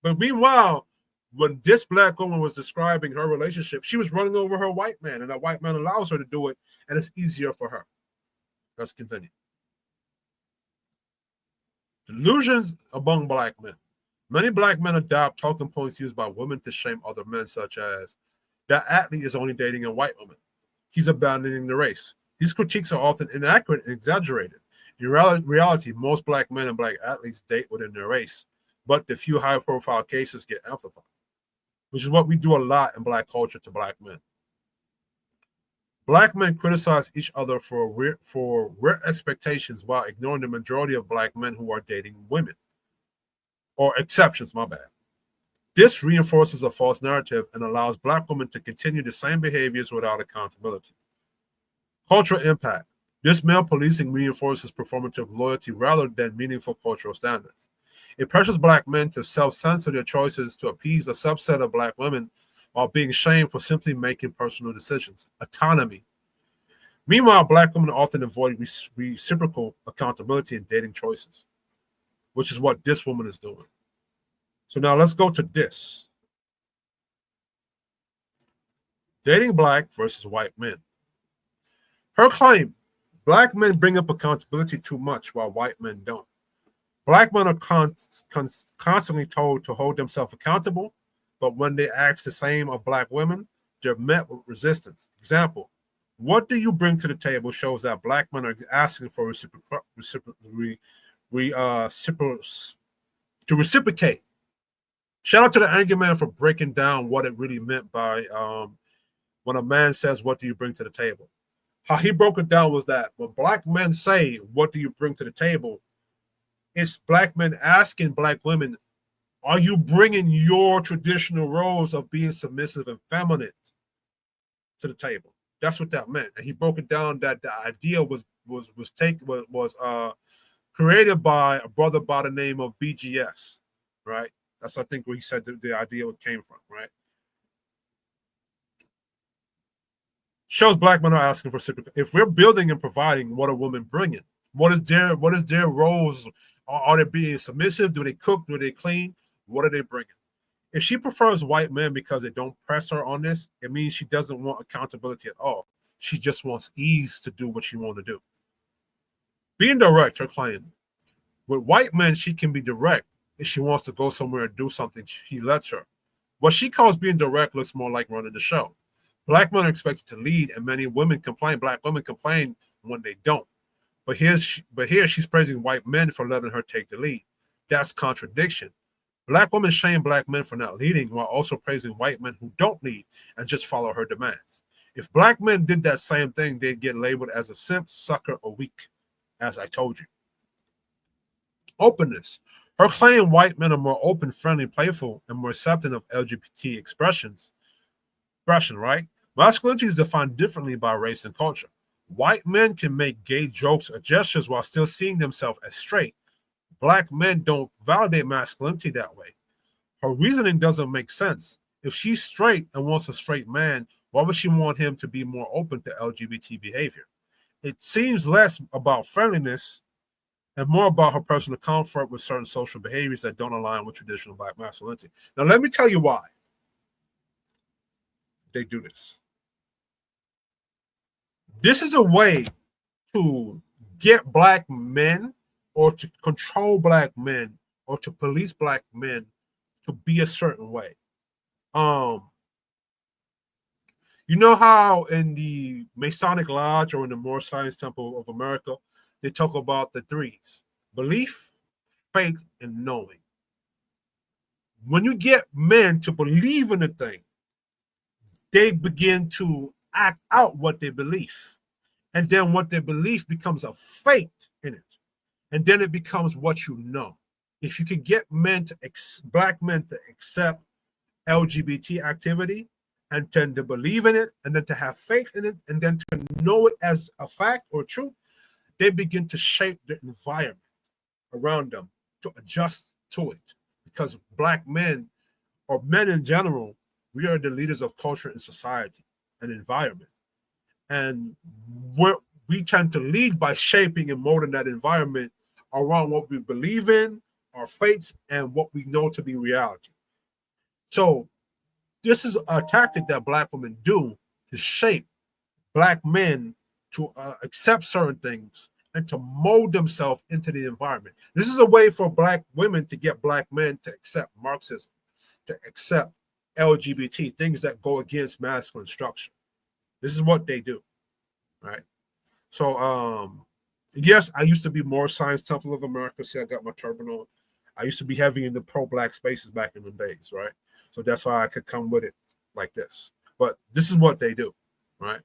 But meanwhile, when this Black woman was describing her relationship, she was running over her white man, and that white man allows her to do it, and it's easier for her. Let's continue. Delusions among Black men. Many Black men adopt talking points used by women to shame other men, such as, that athlete is only dating a white woman. He's abandoning the race. These critiques are often inaccurate and exaggerated. In reality, most Black men and Black athletes date within their race, but the few high-profile cases get amplified, which is what we do a lot in Black culture to Black men. Black men criticize each other for weird expectations while ignoring the majority of black men who are dating women, or exceptions, my bad. This reinforces a false narrative and allows black women to continue the same behaviors without accountability. Cultural impact. This male policing reinforces performative loyalty rather than meaningful cultural standards. It pressures black men to self-censor their choices to appease a subset of black women while being shamed for simply making personal decisions. Autonomy. Meanwhile, black women often avoid reciprocal accountability in dating choices, which is what this woman is doing. So now let's go to this. Dating black versus white men. Her claim, black men bring up accountability too much while white men don't. Black men are constantly told to hold themselves accountable, but when they ask the same of black women, they're met with resistance. Example, what do you bring to the table shows that black men are asking for to reciprocate. Shout out to the angry man for breaking down what it really meant by when a man says, what do you bring to the table? How he broke it down was that when black men say, what do you bring to the table? It's black men asking black women, are you bringing your traditional roles of being submissive and feminine to the table? That's what that meant. And he broke it down that the idea was created by a brother by the name of BGS, right? That's, I think, where he said the idea came from, right? Shows black men are asking for reciprocal. If we're building and providing, what are women bringing? What is their roles? Are they being submissive? Do they cook? Do they clean? What are they bringing? If she prefers white men because they don't press her on this, it means she doesn't want accountability at all. She just wants ease to do what she wants to do. Being direct, her claim. With white men, she can be direct. If she wants to go somewhere and do something, he lets her. What she calls being direct looks more like running the show. Black men are expected to lead, and many women complain. Black women complain when they don't. But here she's praising white men for letting her take the lead. That's contradiction. Black women shame black men for not leading while also praising white men who don't lead and just follow her demands. If black men did that same thing, they'd get labeled as a simp, sucker, or weak, as I told you. Openness. Her claim white men are more open, friendly, playful, and more accepting of LGBT expression, right? Masculinity is defined differently by race and culture. White men can make gay jokes or gestures while still seeing themselves as straight. Black men don't validate masculinity that way. Her reasoning doesn't make sense. If she's straight and wants a straight man, why would she want him to be more open to LGBT behavior? It seems less about friendliness and more about her personal comfort with certain social behaviors that don't align with traditional black masculinity. Now, let me tell you why they do this. This is a way to get black men or to control black men or to police black men to be a certain way. You know how in the Masonic Lodge or in the Moore Science Temple of America, they talk about the threes: belief, faith, and knowing. When you get men to believe in a thing, they begin to act out what they believe. And then what they believe becomes a faith in it. And then it becomes what you know. If you can get black men to accept LGBT activity and then to believe in it and then to have faith in it and then to know it as a fact or truth, they begin to shape the environment around them to adjust to it. Because black men, or men in general, we are the leaders of culture and society and environment. And we tend to lead by shaping and molding that environment around what we believe in, our faiths, and what we know to be reality. So this is a tactic that black women do to shape black men to accept certain things and to mold themselves into the environment. This is a way for black women to get black men to accept Marxism, to accept LGBT, things that go against masculine structure. This is what they do, right? So, yes, I used to be more Science Temple of America. See, I got my turban on. I used to be heavy in the pro-black spaces back in the days, right? So that's why I could come with it like this. But this is what they do, right?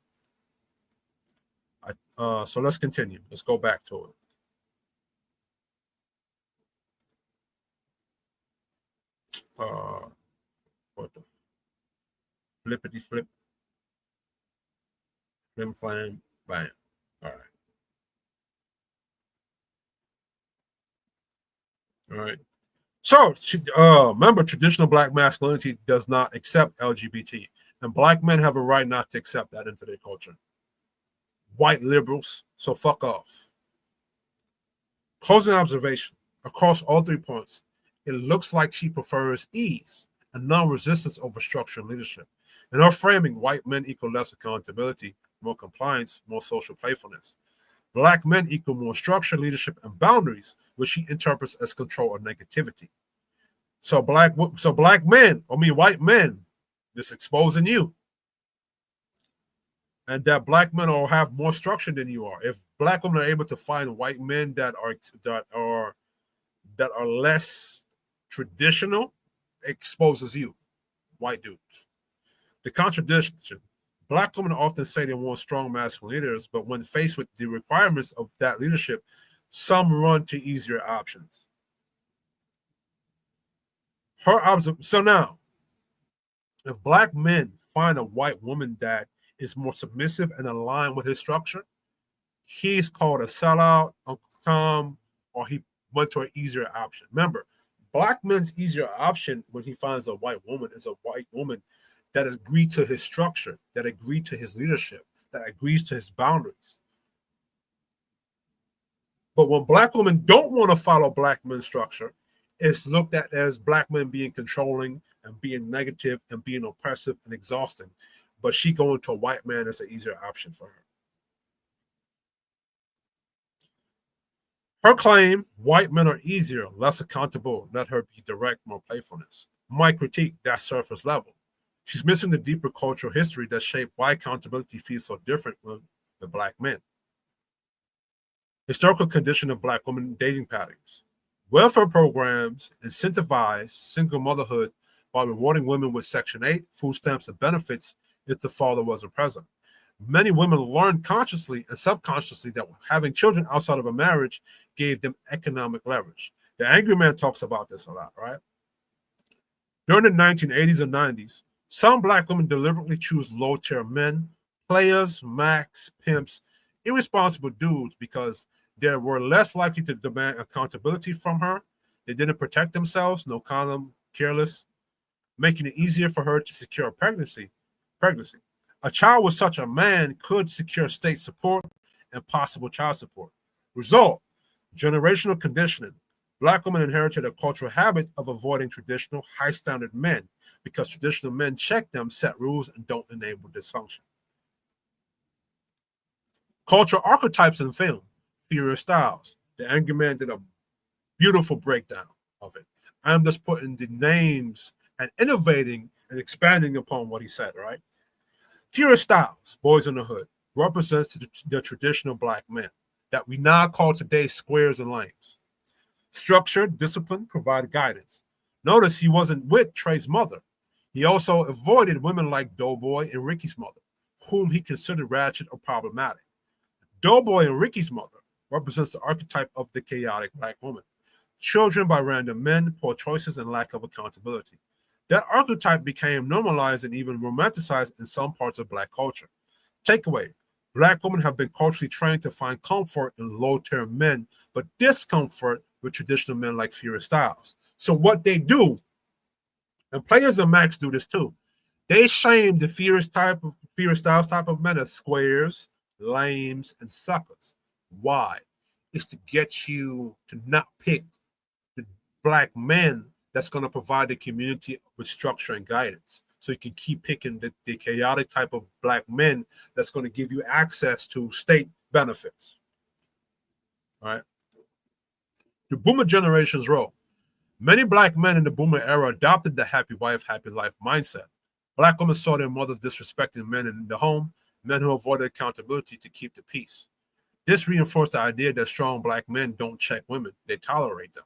So let's continue. Let's go back to it. What the flippity flip, flim flam, bam. All right. All right. So, remember, traditional black masculinity does not accept LGBT, and black men have a right not to accept that into their culture. White liberals, so fuck off. Closing observation across all 3 points, it looks like she prefers ease and non-resistance over structure and leadership. In her framing, white men equal less accountability, more compliance, more social playfulness. Black men equal more structure, leadership, and boundaries, which she interprets as control or negativity. So white men, just exposing you. And that black men will have more structure than you are. If black women are able to find white men that are less traditional, exposes you, white dudes. The contradiction. Black women often say they want strong masculine leaders, but when faced with the requirements of that leadership, some run to easier options. So now, if black men find a white woman that is more submissive and aligned with his structure, he's called a sellout, or he went to an easier option. Remember, black men's easier option when he finds a white woman is a white woman that agreed to his structure, that agreed to his leadership, that agrees to his boundaries. But when black women don't want to follow black men's structure, it's looked at as black men being controlling and being negative and being oppressive and exhausting. But she going to a white man is an easier option for her. Her claim, white men are easier, less accountable, let her be direct, more playfulness. My critique, that surface level. She's missing the deeper cultural history that shaped why accountability feels so different with black men. Historical condition of black women dating patterns. Welfare programs incentivize single motherhood by rewarding women with Section 8, food stamps, and benefits if the father wasn't present. Many women learned consciously and subconsciously that having children outside of a marriage gave them economic leverage. The Angry Man talks about this a lot, right? During the 1980s and 90s, some black women deliberately choose low-tier men, players, max, pimps, irresponsible dudes because they were less likely to demand accountability from her. They didn't protect themselves, no condom, careless, making it easier for her to secure pregnancy. A child with such a man could secure state support and possible child support. Result, generational conditioning. Black women inherited a cultural habit of avoiding traditional high-standard men because traditional men check them, set rules, and don't enable dysfunction. Cultural archetypes in film. Furious Styles. The Angry Man did a beautiful breakdown of it. I'm just putting the names and innovating and expanding upon what he said, right? Furious Styles, Boys in the Hood, represents the traditional black men that we now call today squares and lanes. Structure, discipline, provide guidance. Notice he wasn't with Trey's mother. He also avoided women like Doughboy and Ricky's mother, whom he considered ratchet or problematic. Doughboy and Ricky's mother represents the archetype of the chaotic black woman. Children by random men, poor choices, and lack of accountability. That archetype became normalized and even romanticized in some parts of black culture. Takeaway, black women have been culturally trained to find comfort in low-tier men, but discomfort with traditional men like Furious Styles. So what they do, and players and Max do this too, they shame the Furious Styles type of men as squares, lames, and suckers. Why? It's to get you to not pick the black men that's going to provide the community with structure and guidance. So you can keep picking the chaotic type of black men that's going to give you access to state benefits. All right. The boomer generation's role. Many black men in the boomer era adopted the happy wife, happy life mindset. Black women saw their mothers disrespecting men in the home, men who avoided accountability to keep the peace. This reinforced the idea that strong black men don't check women, they tolerate them.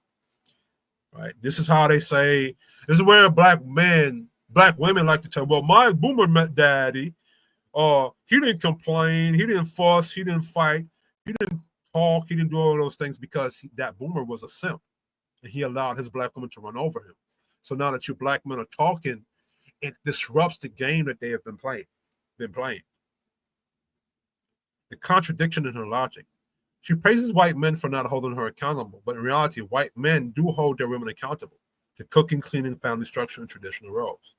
Right? This is how they say, this is where black women like to tell, well, my boomer daddy He didn't complain, he didn't fuss, he didn't fight, he didn't talk, he didn't do all those things because that boomer was a simp and he allowed his black woman to run over him. So now that you black men are talking, it disrupts the game that they have been playing. The contradiction in her logic. She praises white men for not holding her accountable, but in reality, white men do hold their women accountable to cooking, cleaning, family structure, and traditional roles.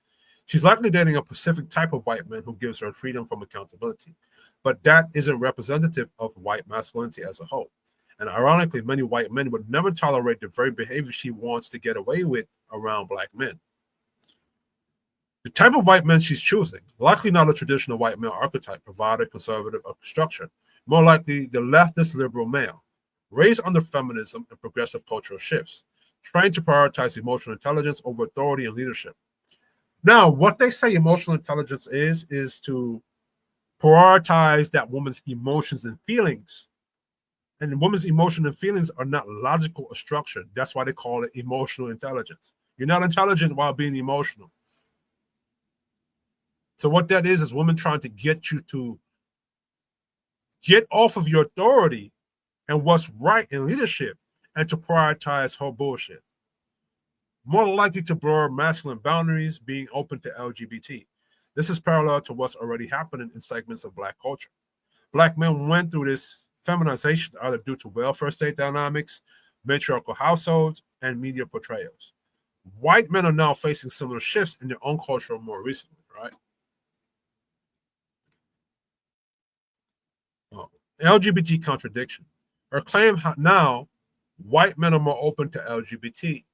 She's likely dating a specific type of white man who gives her freedom from accountability, but that isn't representative of white masculinity as a whole. And ironically, many white men would never tolerate the very behavior she wants to get away with around black men. The type of white men she's choosing, likely not a traditional white male archetype, provider, conservative, or structure, more likely the leftist liberal male, raised under feminism and progressive cultural shifts, trained to prioritize emotional intelligence over authority and leadership. Now, what they say emotional intelligence is to prioritize that woman's emotions and feelings. And the woman's emotion and feelings are not logical or structured. That's why they call it emotional intelligence. You're not intelligent while being emotional. So what that is women trying to get you to get off of your authority and what's right in leadership and to prioritize her bullshit. More likely to blur masculine boundaries, being open to LGBT. This is parallel to what's already happening in segments of black culture. Black men went through this feminization either due to welfare state dynamics, matriarchal households, and media portrayals. White men are now facing similar shifts in their own culture more recently, right? LGBT contradiction. Her claim now white men are more open to LGBT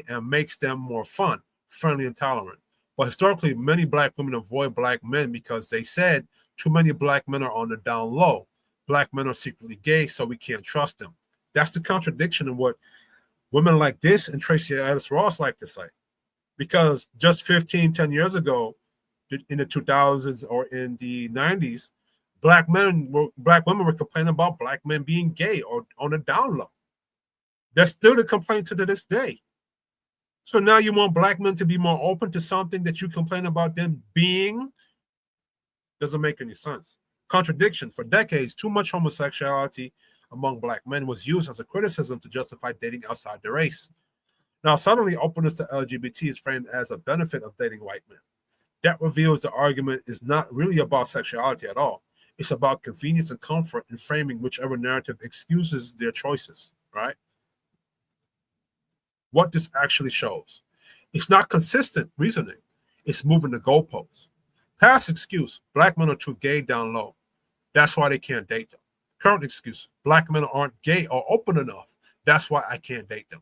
and makes them more fun, friendly, and tolerant. But historically, many black women avoid black men because they said too many black men are on the down low. Black men are secretly gay, so we can't trust them. That's the contradiction in what women like this and Tracy Ellis Ross like to say. Because just 10 years ago, in the 2000s or in the 90s, black women were complaining about black men being gay or on the down low. That's still the complaint to this day. So now you want black men to be more open to something that you complain about them being? Doesn't make any sense. Contradiction. For decades, too much homosexuality among black men was used as a criticism to justify dating outside the race. Now, suddenly, openness to LGBT is framed as a benefit of dating white men. That reveals the argument is not really about sexuality at all. It's about convenience and comfort in framing whichever narrative excuses their choices, right? What this actually shows. It's not consistent reasoning. It's moving the goalposts. Past excuse, black men are too gay down low. That's why they can't date them. Current excuse, black men aren't gay or open enough. That's why I can't date them.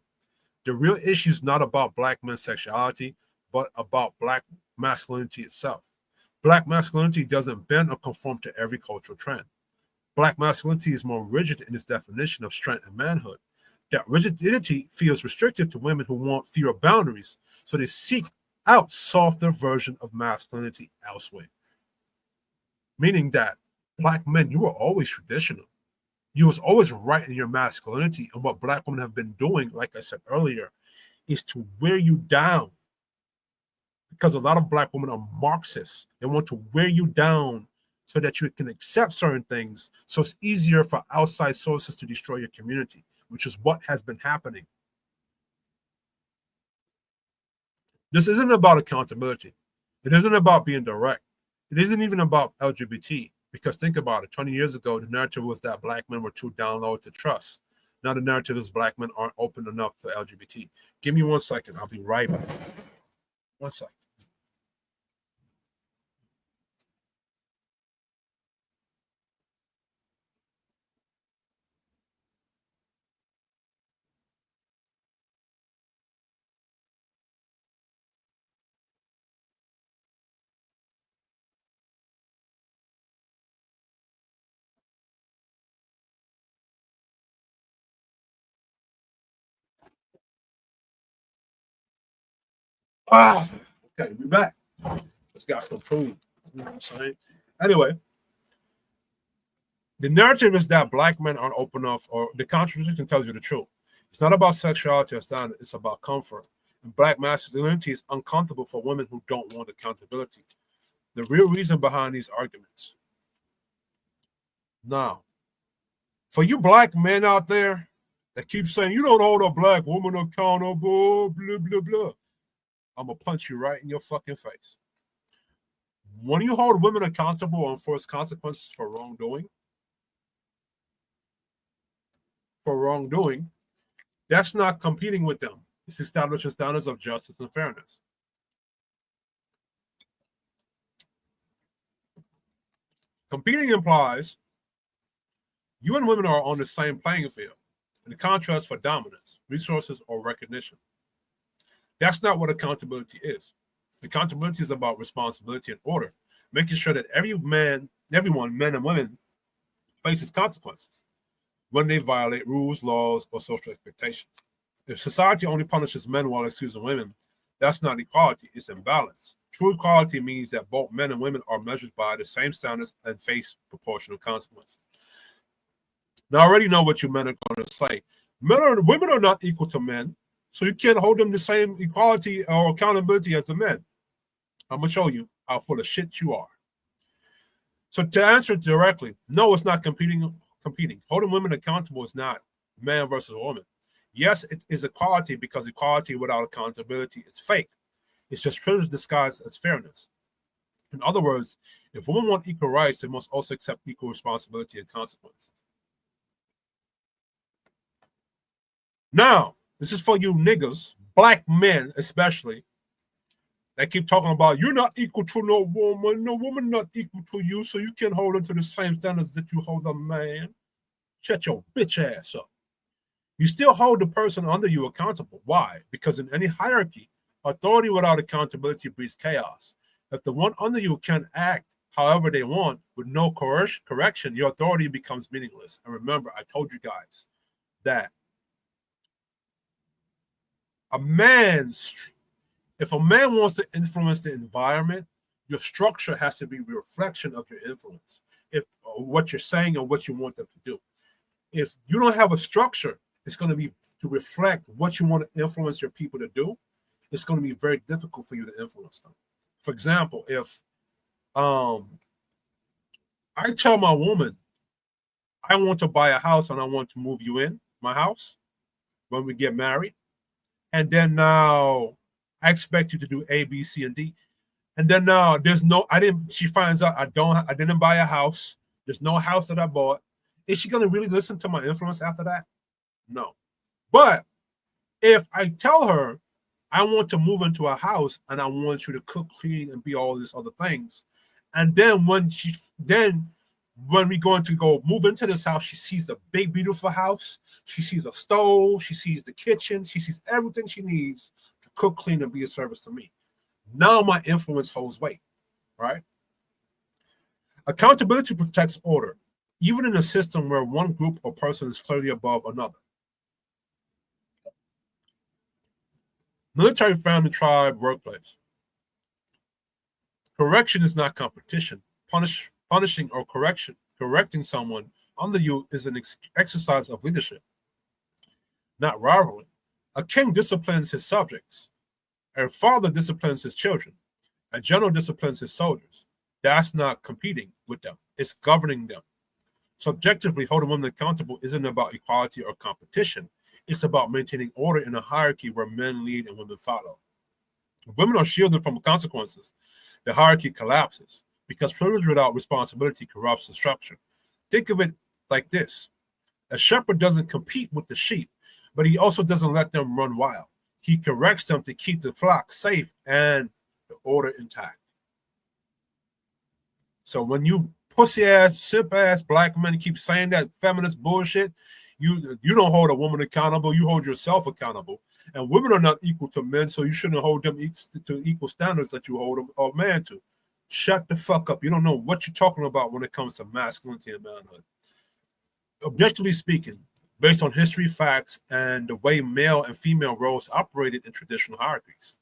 The real issue is not about black men's sexuality, but about black masculinity itself. Black masculinity doesn't bend or conform to every cultural trend. Black masculinity is more rigid in its definition of strength and manhood. That rigidity feels restrictive to women who want fewer boundaries, so they seek out softer version of masculinity elsewhere. Meaning that black men, you were always traditional. You was always right in your masculinity, and what black women have been doing, like I said earlier, is to wear you down. Because a lot of black women are Marxists. They want to wear you down so that you can accept certain things. So it's easier for outside sources to destroy your community, which is what has been happening. This isn't about accountability. It isn't about being direct. It isn't even about LGBT. Because think about it, 20 years ago, the narrative was that black men were too down low to trust. Now the narrative is black men aren't open enough to LGBT. Give me 1 second. I'll be right back. 1 second. Ah, okay, we're back. Let's got some food. You know what I'm saying? Anyway, the narrative is that black men aren't open enough, or the contradiction tells you the truth. It's not about sexuality or standard, it's about comfort. And black masculinity is uncomfortable for women who don't want accountability. the real reason behind these arguments. Now, for you black men out there that keep saying you don't hold a black woman accountable, blah, blah, blah, I'm going to punch you right in your fucking face. When you hold women accountable and enforce consequences for wrongdoing, that's not competing with them. It's establishing standards of justice and fairness. Competing implies you and women are on the same playing field, in the contrast for dominance, resources, or recognition. That's not what accountability is. Accountability is about responsibility and order, making sure that everyone, men and women, faces consequences when they violate rules, laws, or social expectations. If society only punishes men while excusing women, that's not equality, it's imbalance. True equality means that both men and women are measured by the same standards and face proportional consequences. Now, I already know what you men are going to say. Women are not equal to men, so you can't hold them the same equality or accountability as the men. I'm going to show you how full of shit you are. So to answer it directly, no, it's not competing. Holding women accountable is not man versus woman. Yes, it is equality because equality without accountability is fake. It's just privilege disguised as fairness. In other words, if women want equal rights, they must also accept equal responsibility and consequences. Now, this is for you niggas, black men especially, that keep talking about you're not equal to no woman not equal to you, so you can't hold them to the same standards that you hold a man. Shut your bitch ass up. You still hold the person under you accountable. Why? Because in any hierarchy, authority without accountability breeds chaos. If the one under you can act however they want with no correction, your authority becomes meaningless. And remember, I told you guys that if a man wants to influence the environment, your structure has to be a reflection of your influence, what you're saying and what you want them to do. If you don't have a structure, it's going to be to reflect what you want to influence your people to do. It's going to be very difficult for you to influence them. For example, if I tell my woman, I want to buy a house and I want to move you in my house when we get married, and then now I expect you to do A, B, C, and D. And then now she finds out I didn't buy a house. There's no house that I bought. Is she going to really listen to my influence after that? No. But if I tell her I want to move into a house and I want you to cook, clean, and be all these other things, and then when we going to go move into this house, she sees the big, beautiful house. She sees a stove. She sees the kitchen. She sees everything she needs to cook, clean, and be a service to me. Now my influence holds weight, right? Accountability protects order, even in a system where one group or person is clearly above another. Military, family, tribe, workplace. Correction is not competition. Punishing or correcting someone under you is an exercise of leadership, not rivalry. A king disciplines his subjects. A father disciplines his children. A general disciplines his soldiers. That's not competing with them. It's governing them. Subjectively, holding women accountable isn't about equality or competition. It's about maintaining order in a hierarchy where men lead and women follow. If women are shielded from consequences, the hierarchy collapses because privilege without responsibility corrupts the structure. Think of it like this. A shepherd doesn't compete with the sheep, but he also doesn't let them run wild. He corrects them to keep the flock safe and the order intact. So when you pussy-ass, simp-ass black men keep saying that feminist bullshit, you don't hold a woman accountable, you hold yourself accountable. And women are not equal to men, so you shouldn't hold them to equal standards that you hold a man to. Shut the fuck up. You don't know what you're talking about when it comes to masculinity and manhood. Objectively speaking, based on history, facts, and the way male and female roles operated in traditional hierarchies,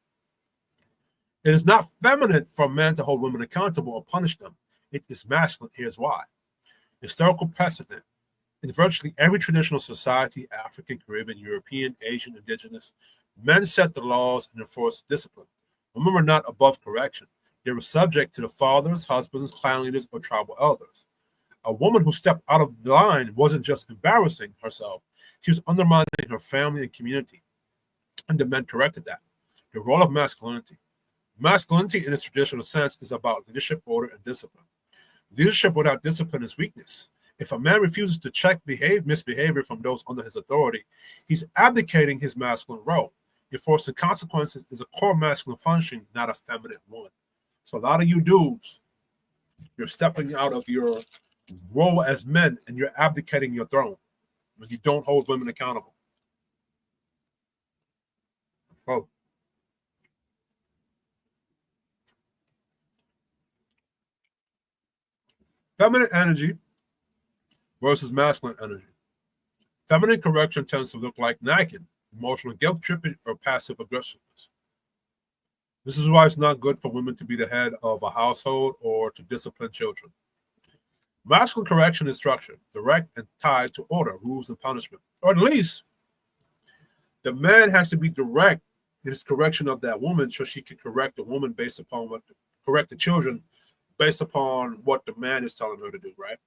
it is not feminine for men to hold women accountable or punish them. It is masculine. Here's why. Historical precedent. In virtually every traditional society, African, Caribbean, European, Asian, Indigenous, men set the laws and enforce discipline. Women were not above correction. They were subject to the fathers, husbands, clan leaders, or tribal elders. A woman who stepped out of the line wasn't just embarrassing herself, she was undermining her family and community. And the men corrected that. The role of masculinity. Masculinity, in its traditional sense, is about leadership, order, and discipline. Leadership without discipline is weakness. If a man refuses to check misbehavior from those under his authority, he's abdicating his masculine role. Enforcing consequences is a core masculine function, not a feminine one. So a lot of you dudes, you're stepping out of your role as men and you're abdicating your throne when you don't hold women accountable. Oh. Feminine energy versus masculine energy. Feminine correction tends to look like nagging, emotional guilt tripping, or passive aggressiveness. This is why it's not good for women to be the head of a household or to discipline children. Masculine correction is structured, direct, and tied to order, rules, and punishment. Or at least the man has to be direct in his correction of that woman so she can correct the woman based upon correct the children based upon what the man is telling her to do, right?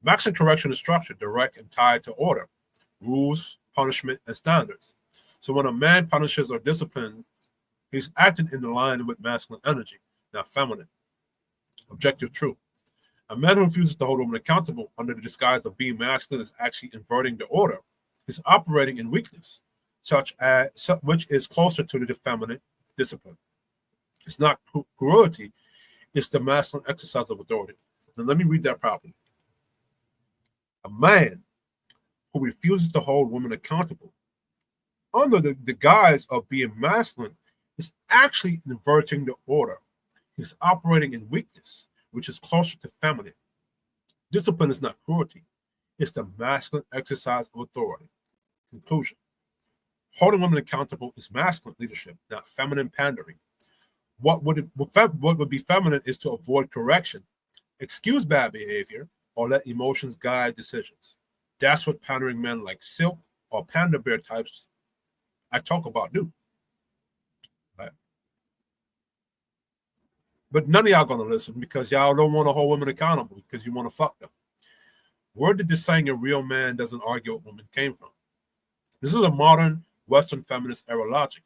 Masculine correction is structured, direct, and tied to order, rules, punishment, and standards. So when a man punishes or disciplines, he's acting in line with masculine energy, not feminine. Objective truth. A man who refuses to hold a woman accountable under the disguise of being masculine is actually inverting the order. He's operating in weakness, which is closer to the feminine discipline. It's not cruelty, it's the masculine exercise of authority. Now let me read that properly. A man who refuses to hold women accountable under the guise of being masculine is actually inverting the order. He's operating in weakness, which is closer to feminine. Discipline is not cruelty. It's the masculine exercise of authority. Conclusion. Holding women accountable is masculine leadership, not feminine pandering. What would be feminine is to avoid correction, excuse bad behavior, or let emotions guide decisions. That's what pandering men like Silk or Panda Bear types I talk about do. Right? But none of y'all gonna listen because y'all don't want to hold women accountable because you want to fuck them. Where did the saying "a real man doesn't argue what women" came from? This is a modern Western feminist era logic,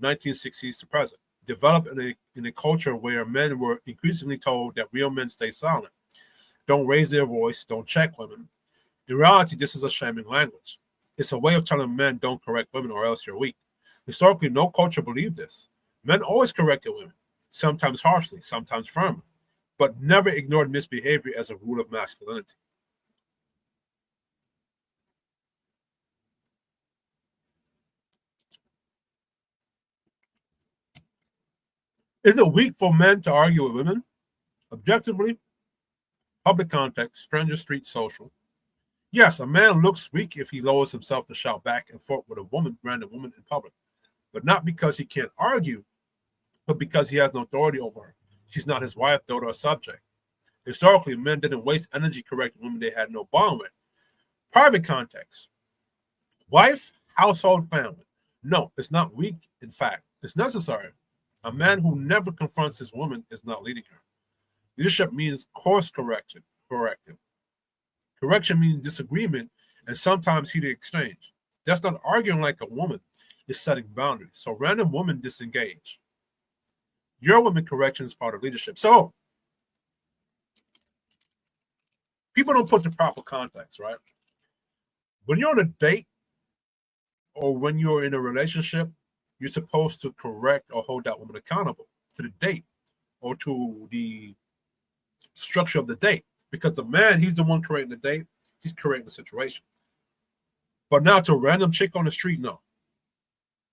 1960s to present, developed in a culture where men were increasingly told that real men stay silent, don't raise their voice, don't check women. In reality, this is a shaming language. It's a way of telling men don't correct women or else you're weak. Historically, no culture believed this. Men always corrected women, sometimes harshly, sometimes firmly, but never ignored misbehavior as a rule of masculinity. Is it weak for men to argue with women? Objectively, public context, stranger street, social. Yes, a man looks weak if he lowers himself to shout back and forth with a random woman in public, but not because he can't argue, but because he has no authority over her. She's not his wife, daughter, or subject. Historically, men didn't waste energy correcting women they had no bond with. Private context. Wife, household, family. No, it's not weak. In fact, it's necessary. A man who never confronts his woman is not leading her. Leadership means course corrective. Correction means disagreement and sometimes heated exchange. That's not arguing like a woman. It's setting boundaries. So random women disengage. Your woman correction is part of leadership. So people don't put the proper context, right? When you're on a date or when you're in a relationship, you're supposed to correct or hold that woman accountable to the date or to the structure of the date. Because the man, he's the one creating the date, he's creating the situation. But now to a random chick on the street, no.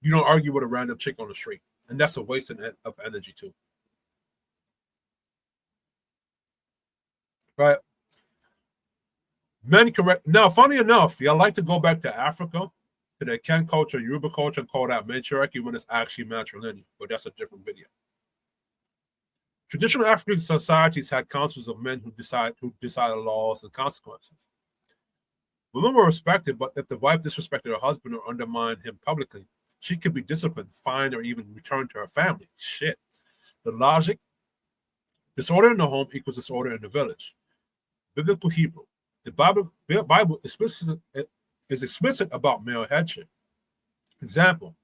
You don't argue with a random chick on the street. And that's a waste of energy too. Right? Men correct. Now, funny enough, y'all like to go back to Africa, to the Ken culture, Yoruba culture, and call that matriarchy when it's actually matrilineal. But that's a different video. Traditional African societies had councils of men who decided laws and consequences. Women were respected, but if the wife disrespected her husband or undermined him publicly, she could be disciplined, fined, or even returned to her family. Shit. The logic: disorder in the home equals disorder in the village. Biblical Hebrew: the Bible is explicit about male headship. Example: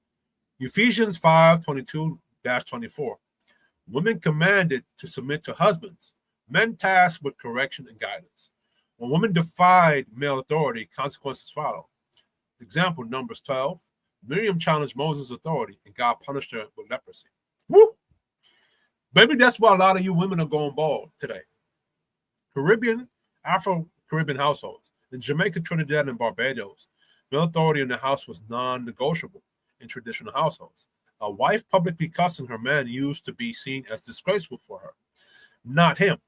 Ephesians 5:22-24. Women commanded to submit to husbands, men tasked with correction and guidance. When women defied male authority, consequences followed. Example: Numbers 12. Miriam challenged Moses' authority, and God punished her with leprosy. Woo! Maybe that's why a lot of you women are going bald today. Afro-Caribbean households. In Jamaica, Trinidad, and Barbados, male authority in the house was non-negotiable in traditional households. A wife publicly cussing her man used to be seen as disgraceful for her, not him.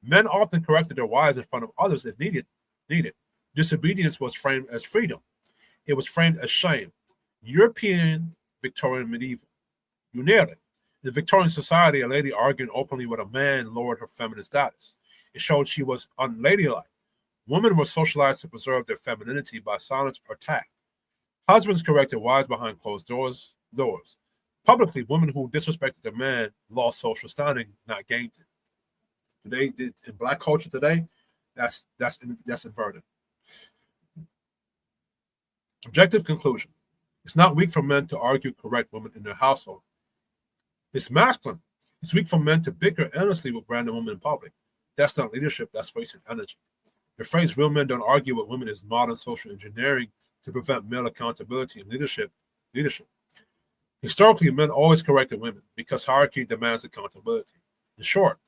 Men often corrected their wives in front of others if needed. Disobedience was framed as freedom. It was framed as shame. European, Victorian, medieval. You nailed it. In Victorian society, a lady arguing openly with a man lowered her feminine status. It showed she was unladylike. Women were socialized to preserve their femininity by silence or tact. Husbands corrected wives behind closed doors. Publicly, women who disrespected their man lost social standing, not gained it. Today, in Black culture today, that's inverted. Objective conclusion: it's not weak for men to argue correct women in their household. It's masculine. It's weak for men to bicker endlessly with random women in public. That's not leadership, that's wasted energy. The phrase "real men don't argue with women" is modern social engineering to prevent male accountability and leadership. Historically, men always corrected women because hierarchy demands accountability. In short,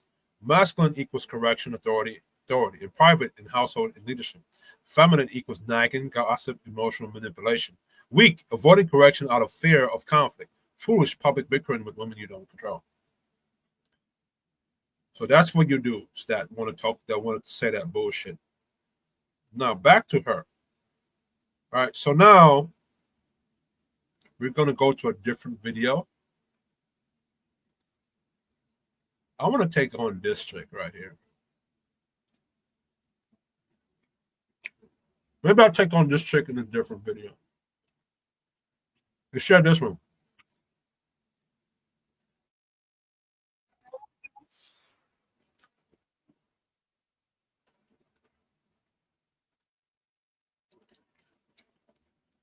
masculine equals correction, authority in private, in household, and leadership. Feminine equals nagging, gossip, emotional manipulation. Weak, avoiding correction out of fear of conflict. Foolish, public bickering with women you don't control. So that's for you dudes that want to say that bullshit. Now back to her. All right, so now we're going to go to a different video. I want to take on this chick right here. Maybe I'll take on this chick in a different video. Let's share this one.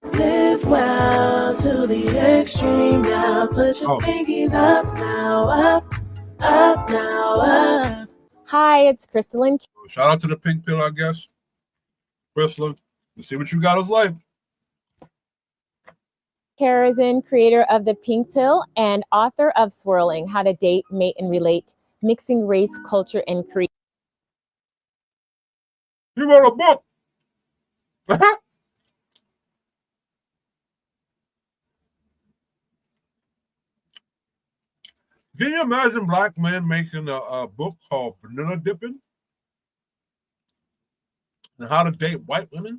Live well to the extreme now. Put your pinkies up now, up now, up. Hi, it's Crystalline. Shout out to the pink pill, I guess. Crystalline, let's see what you got us like. Karazin, creator of The Pink Pill and author of Swirling, How to Date, Mate, and Relate, Mixing Race, Culture, and Creed. You wrote a book. Can you imagine Black men making a book called Vanilla Dipping? And how to date white women?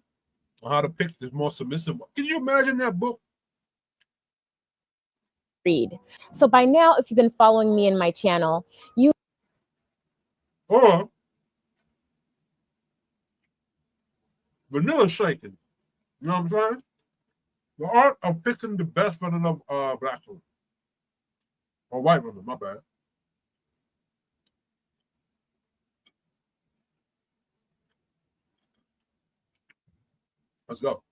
Or how to pick the more submissive one? Can you imagine that book? Creed. So by now, if you've been following me in my channel, you... Or vanilla shaking. You know what I'm saying? The art of picking the best vanilla Black women. Or white women, my bad. Let's go.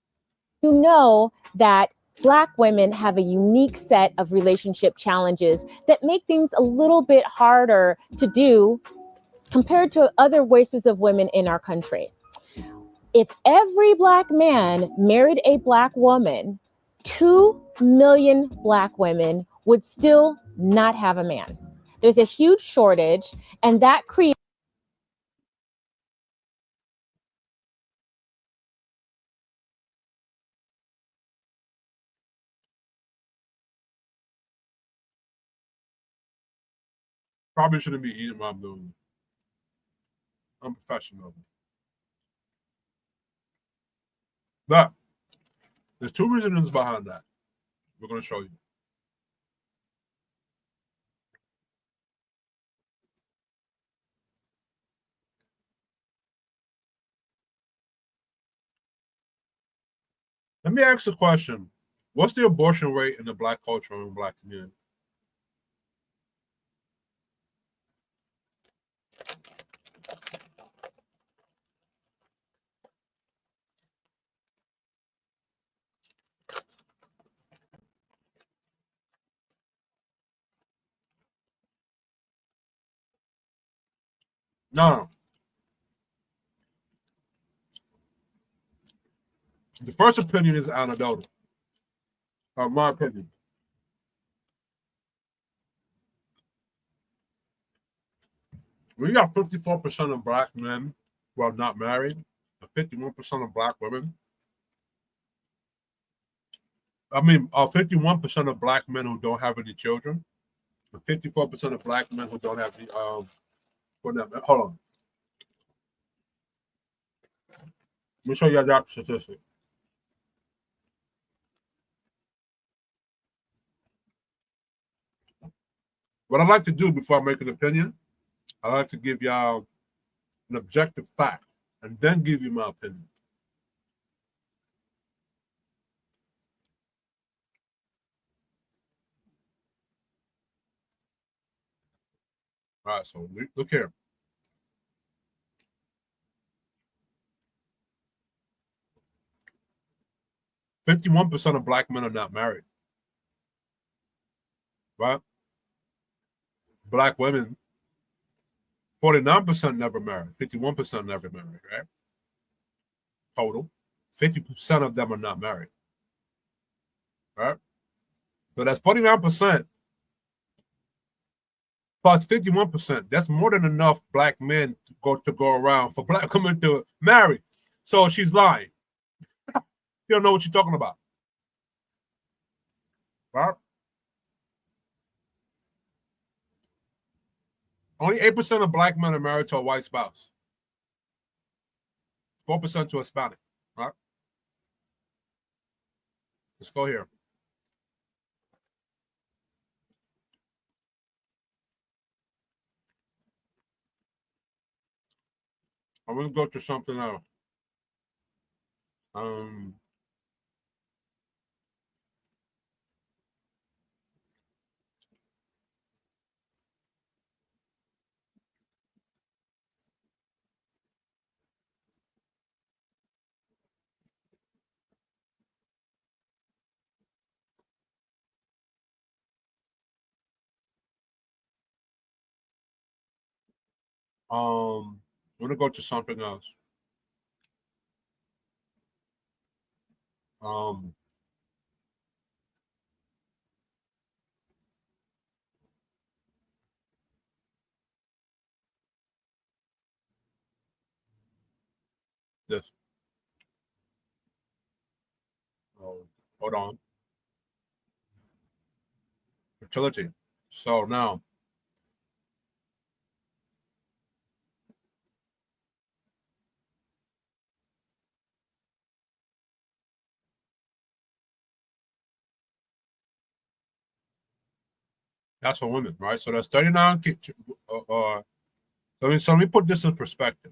You know that Black women have a unique set of relationship challenges that make things a little bit harder to do compared to other races of women in our country. If every Black man married a Black woman, 2 million Black women would still not have a man. There's a huge shortage, and that creates... Probably shouldn't be eating while I'm doing it. I'm professional. But there's 2 reasons behind that. We're going to show you. Let me ask a question. What's the abortion rate in the Black culture and Black community? No. The first opinion is anecdotal. My opinion. We got 54% of black men who are not married, and 51% of black women. 51% of black men who don't have any children, and 54% of black men who don't have any. Hold on. Let me show you that statistic. What I like to do before I make an opinion, I like to give y'all an objective fact and then give you my opinion. All right, so look here. "51% of black men are not married." Right? Black women, 49% never married, 51% never married, right? Total. 50% of them are not married. Right? So that's 49% plus 51%. That's more than enough black men to go around for black women to marry. So she's lying. You don't know what you're talking about. Right? Only 8% of black men are married to a white spouse. 4% to a Hispanic. Right? Let's go here. I'm going to go to something else. I'm going to go to something else. This. Oh, hold on. Fertility. So now, that's for women, right? So that's 39. So let me put this in perspective.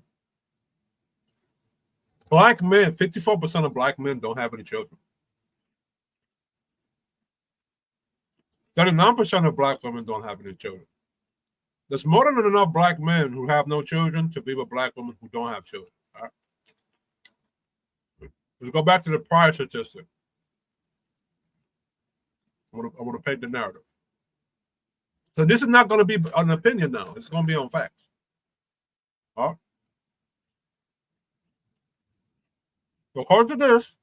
Black men, 54% of black men don't have any children. 39% of black women don't have any children. There's more than enough black men who have no children to be with black women who don't have children. All right? Let's go back to the prior statistic. I want to paint the narrative. So this is not going to be an opinion now. It's going to be on facts. All right? So according to this,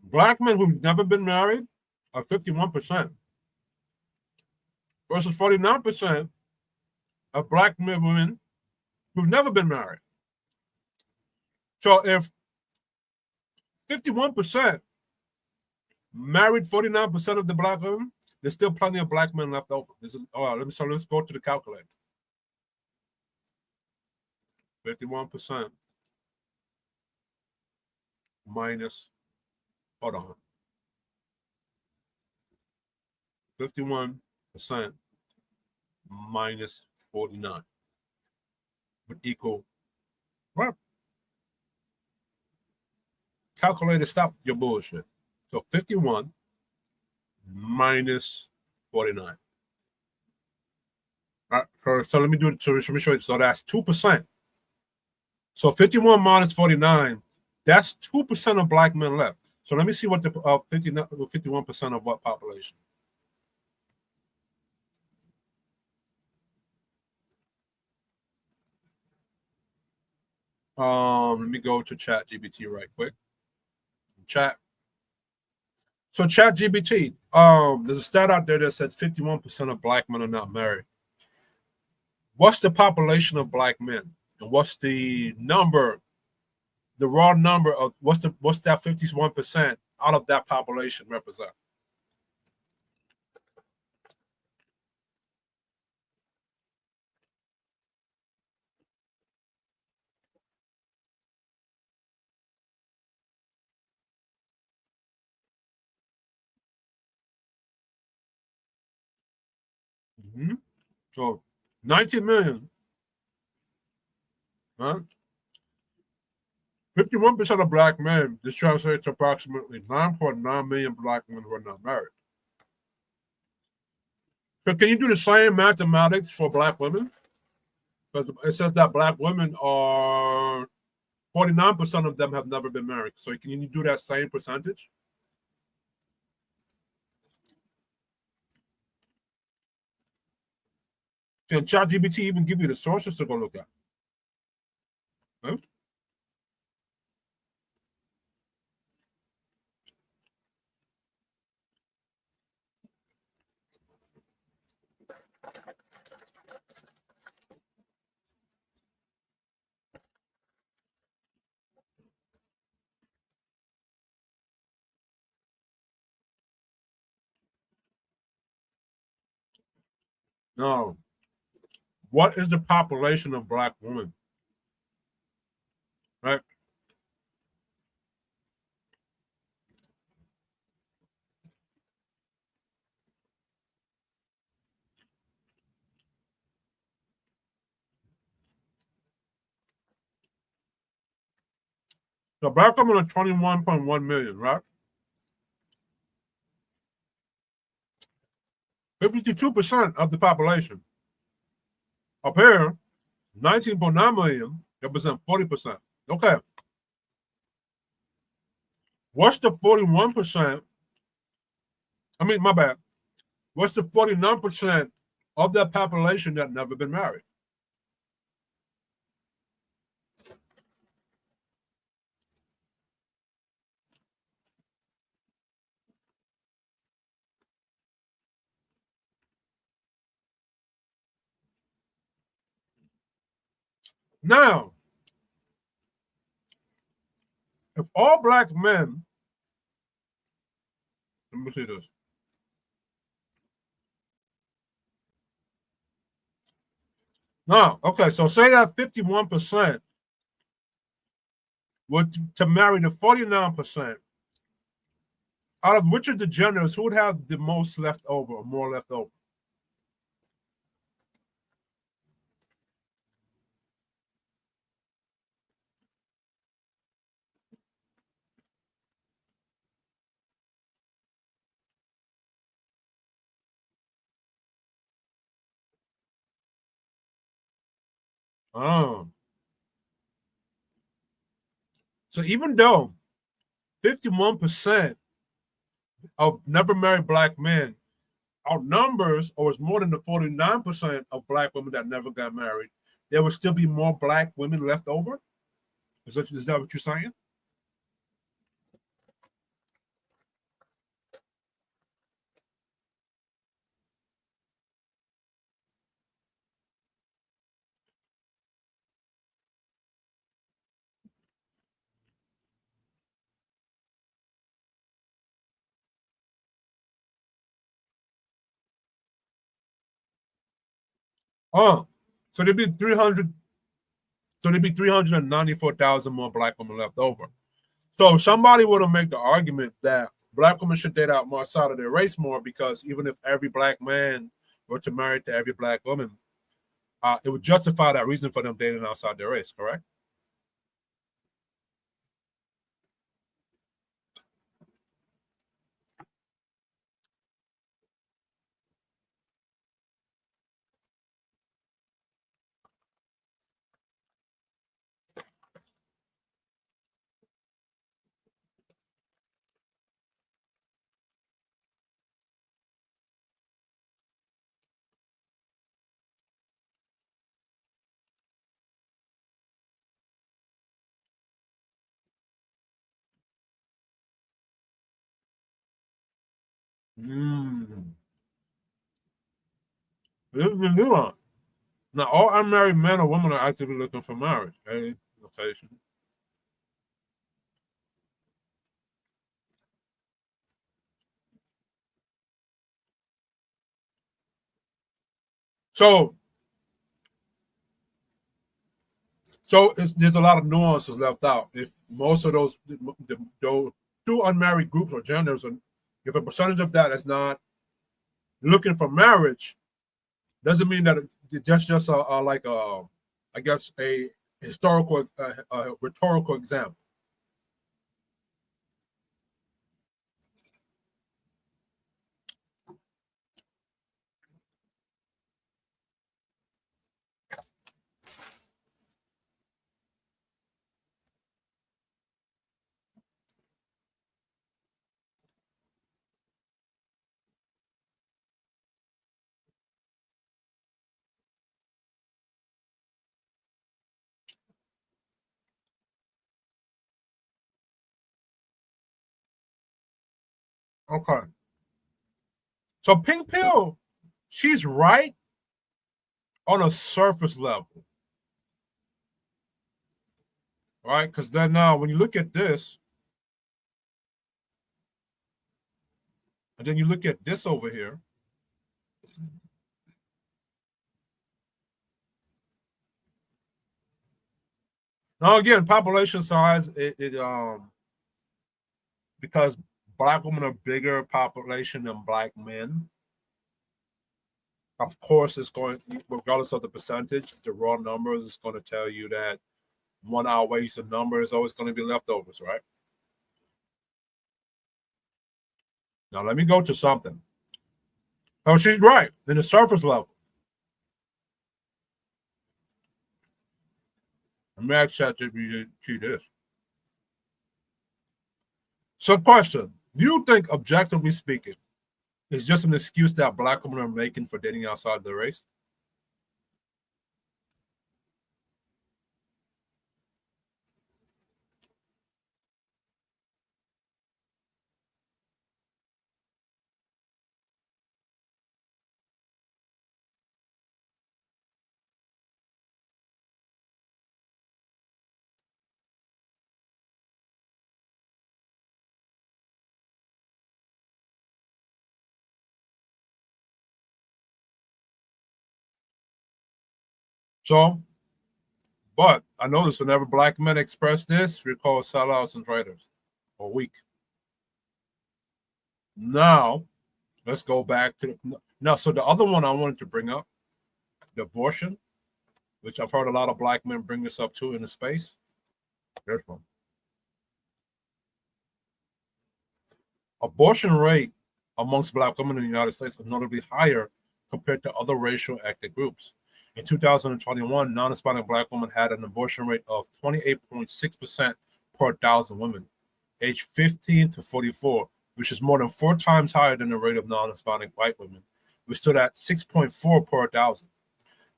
black men who've never been married are 51% versus 49% of black women who've never been married. So if 51% married 49% of the black women, there's still plenty of black men left over. This is let's go to the calculator. 51% minus, hold on. 51% minus 49 would equal, well, calculator, stop your bullshit. So 51 minus 49. All right, so let me do it. So let me show you. So that's 2%. So 51 minus 49, that's 2% of black men left. So let me see what the 51% of what population. Let me go to Chat GPT right quick. Chat. So Chat GPT. There's a stat out there that said 51% of black men are not married. What's the population of black men, and what's the number? The raw number of what's that 51% out of that population represent? Mm-hmm. So 19 million, huh? 51% of black men. This translates to approximately 9.9 million black men who are not married. So can you do the same mathematics for black women? Because it says that black women are 49% of them have never been married. So can you do that same percentage? Can ChatGPT even give you the sources to go look at? Huh? No. What is the population of black women? Right? So black women are 21.1 million, right? 52% of the population. Up here, 19.9 million represent 40%. Okay. What's the 41%? I mean, my bad. What's the 49% of that population that never been married? Now, if all black men, let me see this. No, okay, so say that 51% were to marry the 49%. Out of which of the genders, who would have the most left over or more left over? Oh. So even though 51% of never married black men outnumbers or is more than the 49% of black women that never got married, there would still be more black women left over? Is that what you're saying? Oh, so there'd be 300. So there'd be 394,000 more black women left over. So somebody would have made the argument that black women should date out more outside of their race more because even if every black man were to marry to every black woman, it would justify that reason for them dating outside their race, correct? This is the nuance. Now, all unmarried men or women are actively looking for marriage. A location. So there's a lot of nuances left out. If most of those two unmarried groups or genders, and if a percentage of that is not looking for marriage, doesn't mean that it's just like I guess a historical, rhetorical example. Okay. So Pink Pill, she's right on a surface level. Right? Because then now when you look at this, and then you look at this over here, now again, population size, because black women are bigger population than black men. Of course, it's going, regardless of the percentage, the raw numbers is going to tell you that one outweighs the number is always going to be leftovers, right? Now, let me go to something. Oh, she's right in the surface level. Let me ask ChatGPT this. So, question: do you think, objectively speaking, it's just an excuse that black women are making for dating outside their race? So, but I noticed whenever black men express this, we're called sellouts and traitors or weak. Now, let's go back to now. So the other one I wanted to bring up, the abortion, which I've heard a lot of black men bring this up too in the space. Here's one. Abortion rate amongst black women in the United States is notably higher compared to other racial ethnic groups. In 2021, non-Hispanic black women had an abortion rate of 28.6% per 1,000 women, aged 15 to 44, which is more than 4 times higher than the rate of non-Hispanic white women, which stood at 6.4 per 1,000.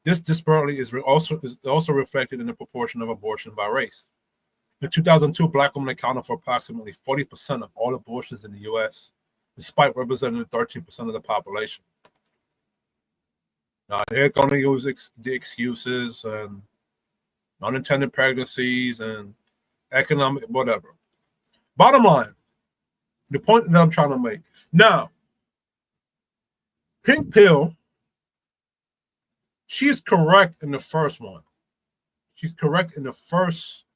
This disparity is also reflected in the proportion of abortion by race. In 2002, black women accounted for approximately 40% of all abortions in the U.S., despite representing 13% of the population. Now, they're going to use the excuses and unintended pregnancies and economic whatever. Bottom line, the point that I'm trying to make. Now, Pink Pill, she's correct in the first one. She's correct in her first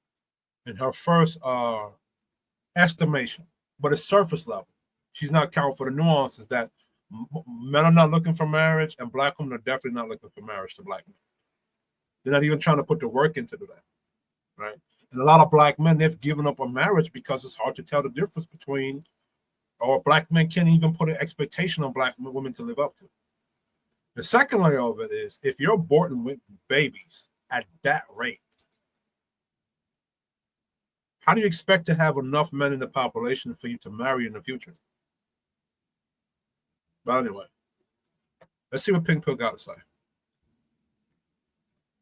estimation, but it's surface level. She's not counting for the nuances that men are not looking for marriage, and black women are definitely not looking for marriage to black men. They're not even trying to put the work into that, right? And a lot of black men, they've given up on marriage because it's hard to tell the difference between, or black men can't even put an expectation on black women to live up to. The second layer of it is, if you're aborting babies at that rate, how do you expect to have enough men in the population for you to marry in the future? But anyway, let's see what Pink Pill got to say.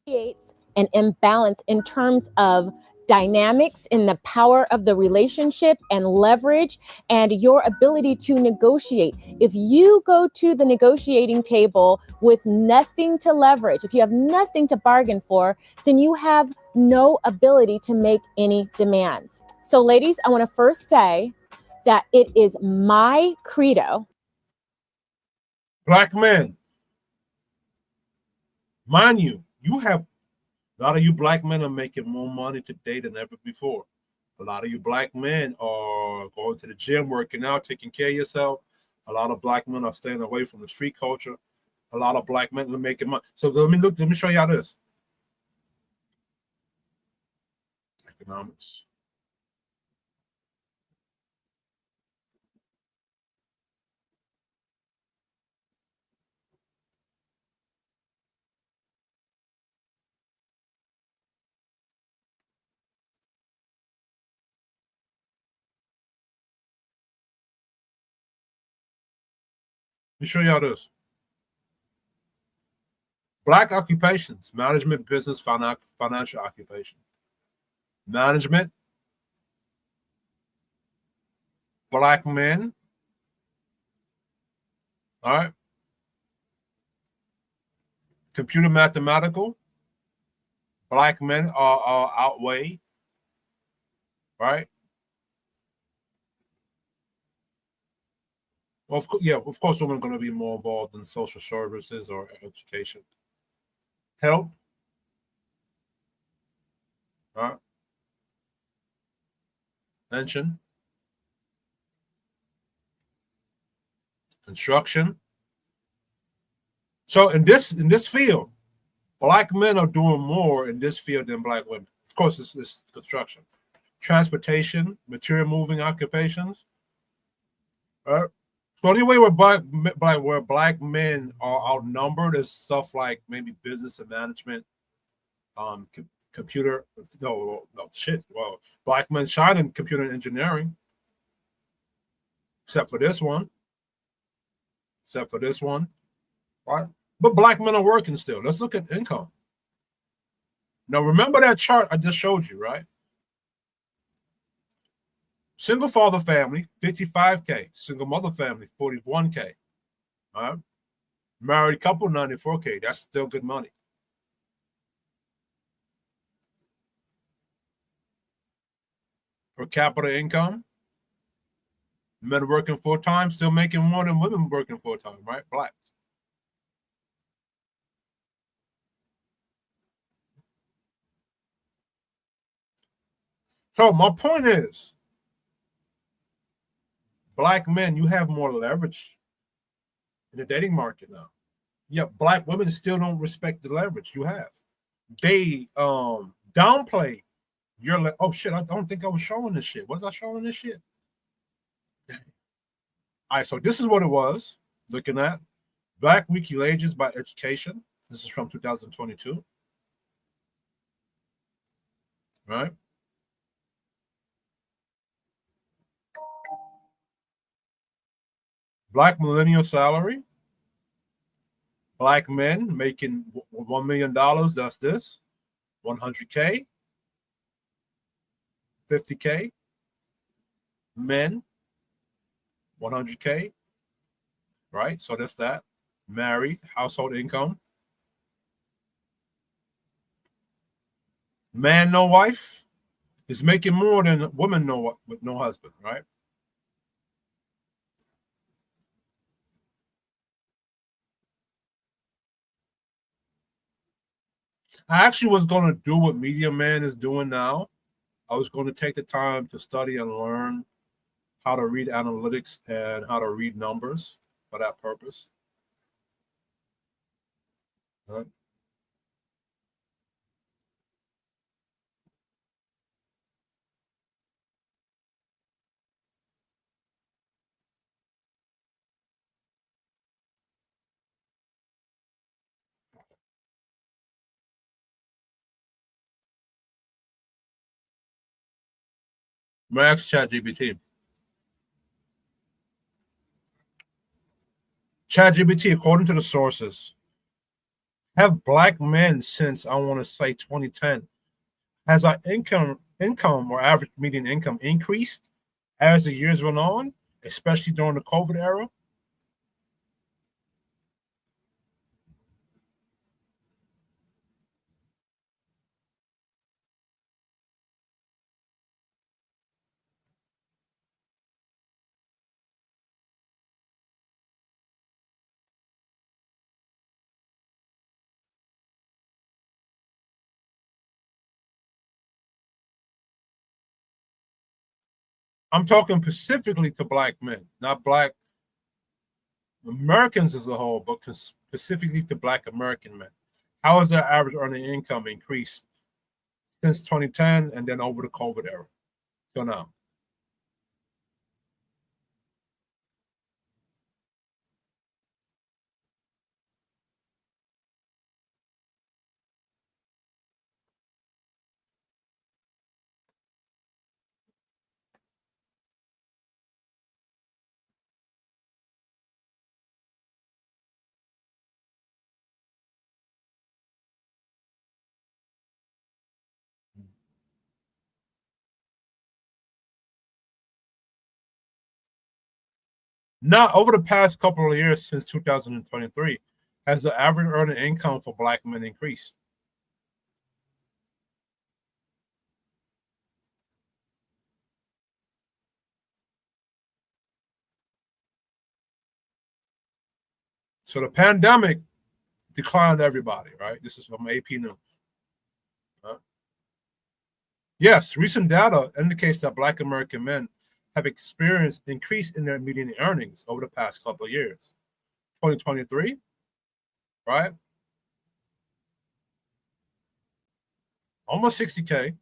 Creates an imbalance in terms of dynamics in the power of the relationship and leverage and your ability to negotiate. If you go to the negotiating table with nothing to leverage, if you have nothing to bargain for, then you have no ability to make any demands. So ladies, I want to first say that it is my credo. Black men, mind you, a lot of you black men are making more money today than ever before. A lot of you black men are going to the gym, working out, taking care of yourself. A lot of black men are staying away from the street culture. A lot of black men are making money. So let me show y'all this. Economics. Let me show y'all this. Black occupations, management, business, financial occupation. Management, black men. All right. Computer mathematical, black men are outweigh, right? Well, of course, women are going to be more involved in social services or education. Health, right? Pension, construction. So in this field, black men are doing more in this field than black women. Of course, it's construction, transportation, material moving occupations. Right? So the only way where black men are outnumbered is stuff like maybe business and management, computer. No, shit. Well, black men shine in computer engineering, except for this one. Right? But black men are working still. Let's look at income. Now, remember that chart I just showed you, right? Single father family, 55K. Single mother family, 41K. All right? Married couple, 94K. That's still good money. Per capita income, men working full-time, still making more than women working full-time, right? Black. So my point is, black men, you have more leverage in the dating market now. Yeah, black women still don't respect the leverage you have. They downplay your oh shit, I don't think I was showing this shit. Was I showing this shit? All right, so this is what it was. Looking at Black Weekly Ages by Education. This is from 2022. Right? Black millennial salary. Black men making $1 million. That's this. 100K. 50K. Men. 100K. Right? So that's that. Married. Household income. Man, no wife is making more than woman with no husband, right? I actually was going to do what Media Man is doing now. I was going to take the time to study and learn how to read analytics and how to read numbers for that purpose. Right? Max ChatGPT. ChatGPT, according to the sources, have black men since I want to say 2010 has our income income or average median income increased as the years went on, especially during the COVID era? I'm talking specifically to Black men, not Black Americans as a whole, but specifically to Black American men. How has their average earning income increased since 2010 and then over the COVID era till now? Not over the past couple of years since 2023, has the average earning income for Black men increased? So the pandemic declined everybody, right? This is from AP News. Yes, recent data indicates that Black American men have experienced increase in their median earnings over the past couple of years. 2023, right? Almost 60K.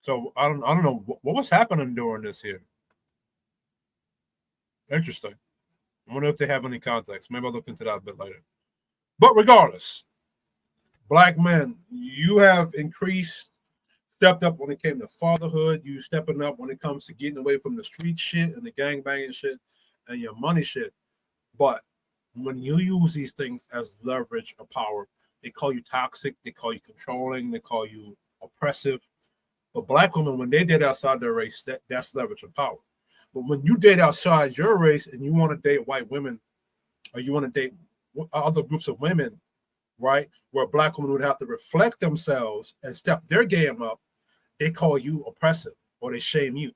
So I don't know what was happening during this here. Interesting. I wonder if they have any context. Maybe I'll look into that a bit later. But regardless, Black men, you have stepped up when it came to fatherhood. You stepping up when it comes to getting away from the street shit and the gang banging shit and your money shit. But when you use these things as leverage or power, they call you toxic, they call you controlling, they call you oppressive. But Black women, when they date outside their race, that's leverage and power. But when you date outside your race and you want to date white women, or you want to date other groups of women, right, where Black women would have to reflect themselves and step their game up, they call you oppressive, or they shame you,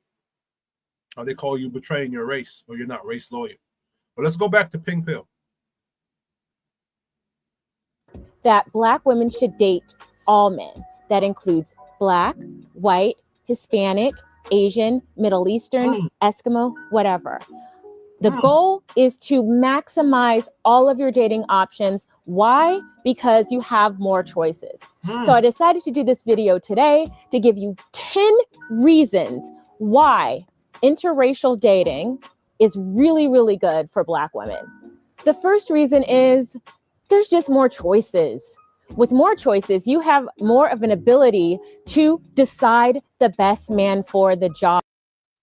or they call you betraying your race, or you're not race loyal. But let's go back to Pink Pill. That Black women should date all men. That includes Black, white, Hispanic, Asian, Middle Eastern, Eskimo, whatever. The goal is to maximize all of your dating options. Why? Because you have more choices. So I decided to do this video today to give you 10 reasons why interracial dating is really, really good for Black women. The first reason is there's just more choices. With more choices, you have more of an ability to decide the best man for the job.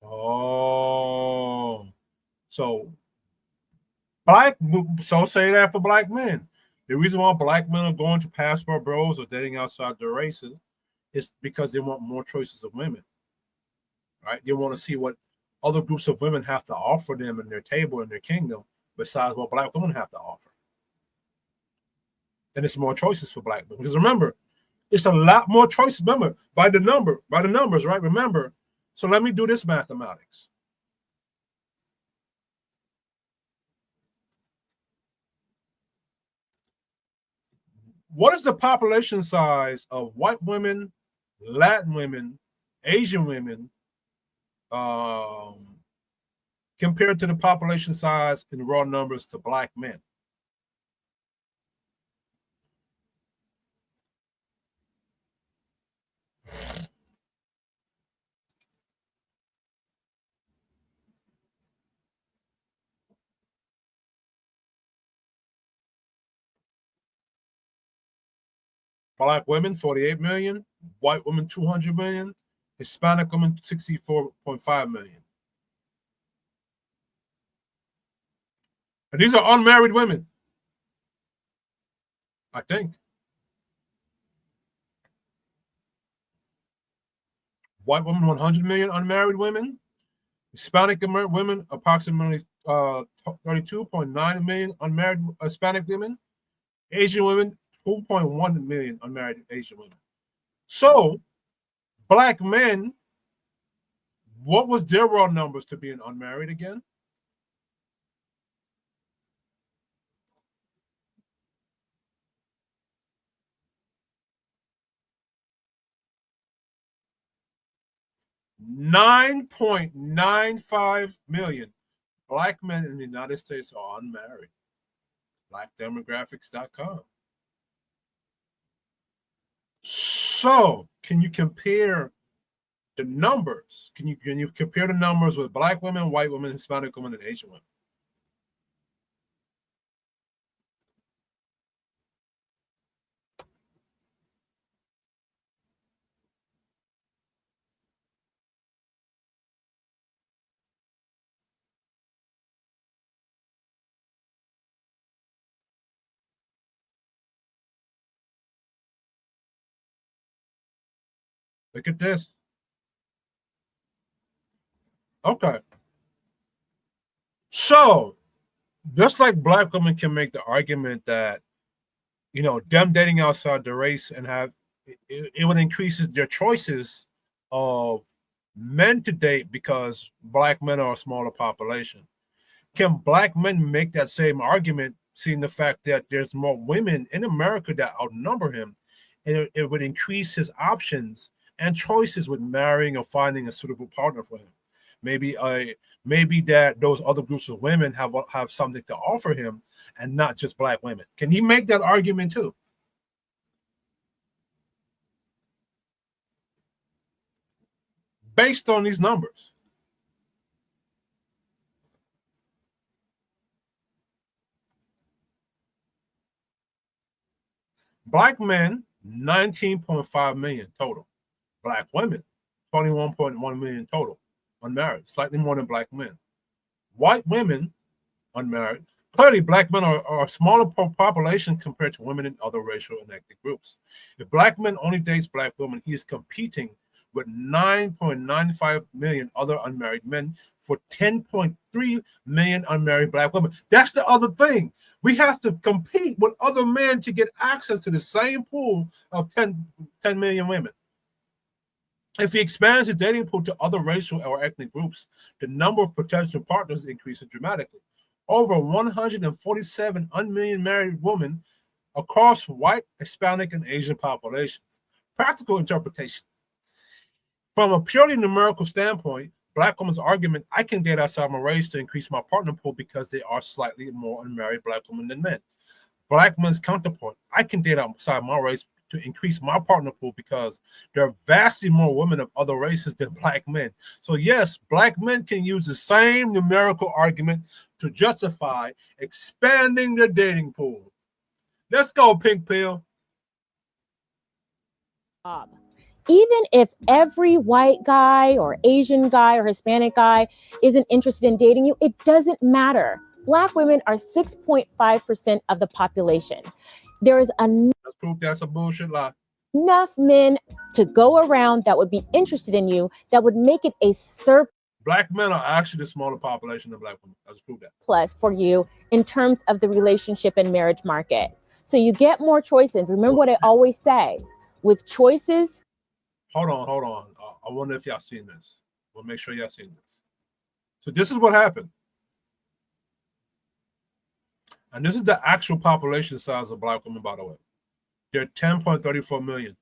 Oh, so say that for Black men. The reason why Black men are going to passport bros or dating outside their races is because they want more choices of women, right? They want to see what other groups of women have to offer them in their table, in their kingdom, besides what Black women have to offer. And it's more choices for Black women. Because remember, it's a lot more choices. Remember, by the numbers, right? Remember, so let me do this mathematics. What is the population size of white women, Latin women, Asian women, compared to the population size in raw numbers to Black men? Black women, 48 million. White women, 200 million. Hispanic women, 64.5 million. And these are unmarried women, I think. White women, 100 million unmarried women. Hispanic women, approximately 32.9 million unmarried Hispanic women. Asian women, 2.1 million unmarried Asian women. So, black men, what was their raw numbers to being unmarried again? $9.95 million black men in the United States are unmarried. Blackdemographics.com. So, can you compare the numbers? Can you compare the numbers with black women, white women, Hispanic women, and Asian women? Look at this. Okay. So, just like black women can make the argument that, them dating outside the race and it would increase their choices of men to date because black men are a smaller population. Can black men make that same argument, seeing the fact that there's more women in America that outnumber him, and it would increase his options and choices with marrying or finding a suitable partner for him? Maybe that those other groups of women have something to offer him, and not just black women. Can he make that argument too? Based on these numbers. Black men, 19.5 million total. Black women, 21.1 million total. Unmarried, slightly more than black men. White women, unmarried. Clearly, black men are a smaller population compared to women in other racial and ethnic groups. If black men only dates black women, he is competing with 9.95 million other unmarried men for 10.3 million unmarried black women. That's the other thing. We have to compete with other men to get access to the same pool of 10 million women. If he expands his dating pool to other racial or ethnic groups, the number of potential partners increases dramatically. Over 147 unmarried married women across white, Hispanic, and Asian populations. Practical interpretation. From a purely numerical standpoint, black women's argument, I can date outside my race to increase my partner pool because there are slightly more unmarried black women than men. Black men's counterpoint, I can date outside my race to increase my partner pool because there are vastly more women of other races than black men. So yes, black men can use the same numerical argument to justify expanding their dating pool. Let's go, Pink Pill. Even if every white guy or Asian guy or Hispanic guy isn't interested in dating you, it doesn't matter. Black women are 6.5% of the population. There is That's proof that's a bullshit lie. Enough men to go around that would be interested in you, that would make it a surplus. Black men are actually the smaller population than black women. Let's prove that. Plus for you in terms of the relationship and marriage market. So you get more choices. Remember what I always say, with choices. Hold on. I wonder if y'all seen this. We'll make sure y'all seen this. So this is what happened. And this is the actual population size of black women, by the way. They're 10.34 million.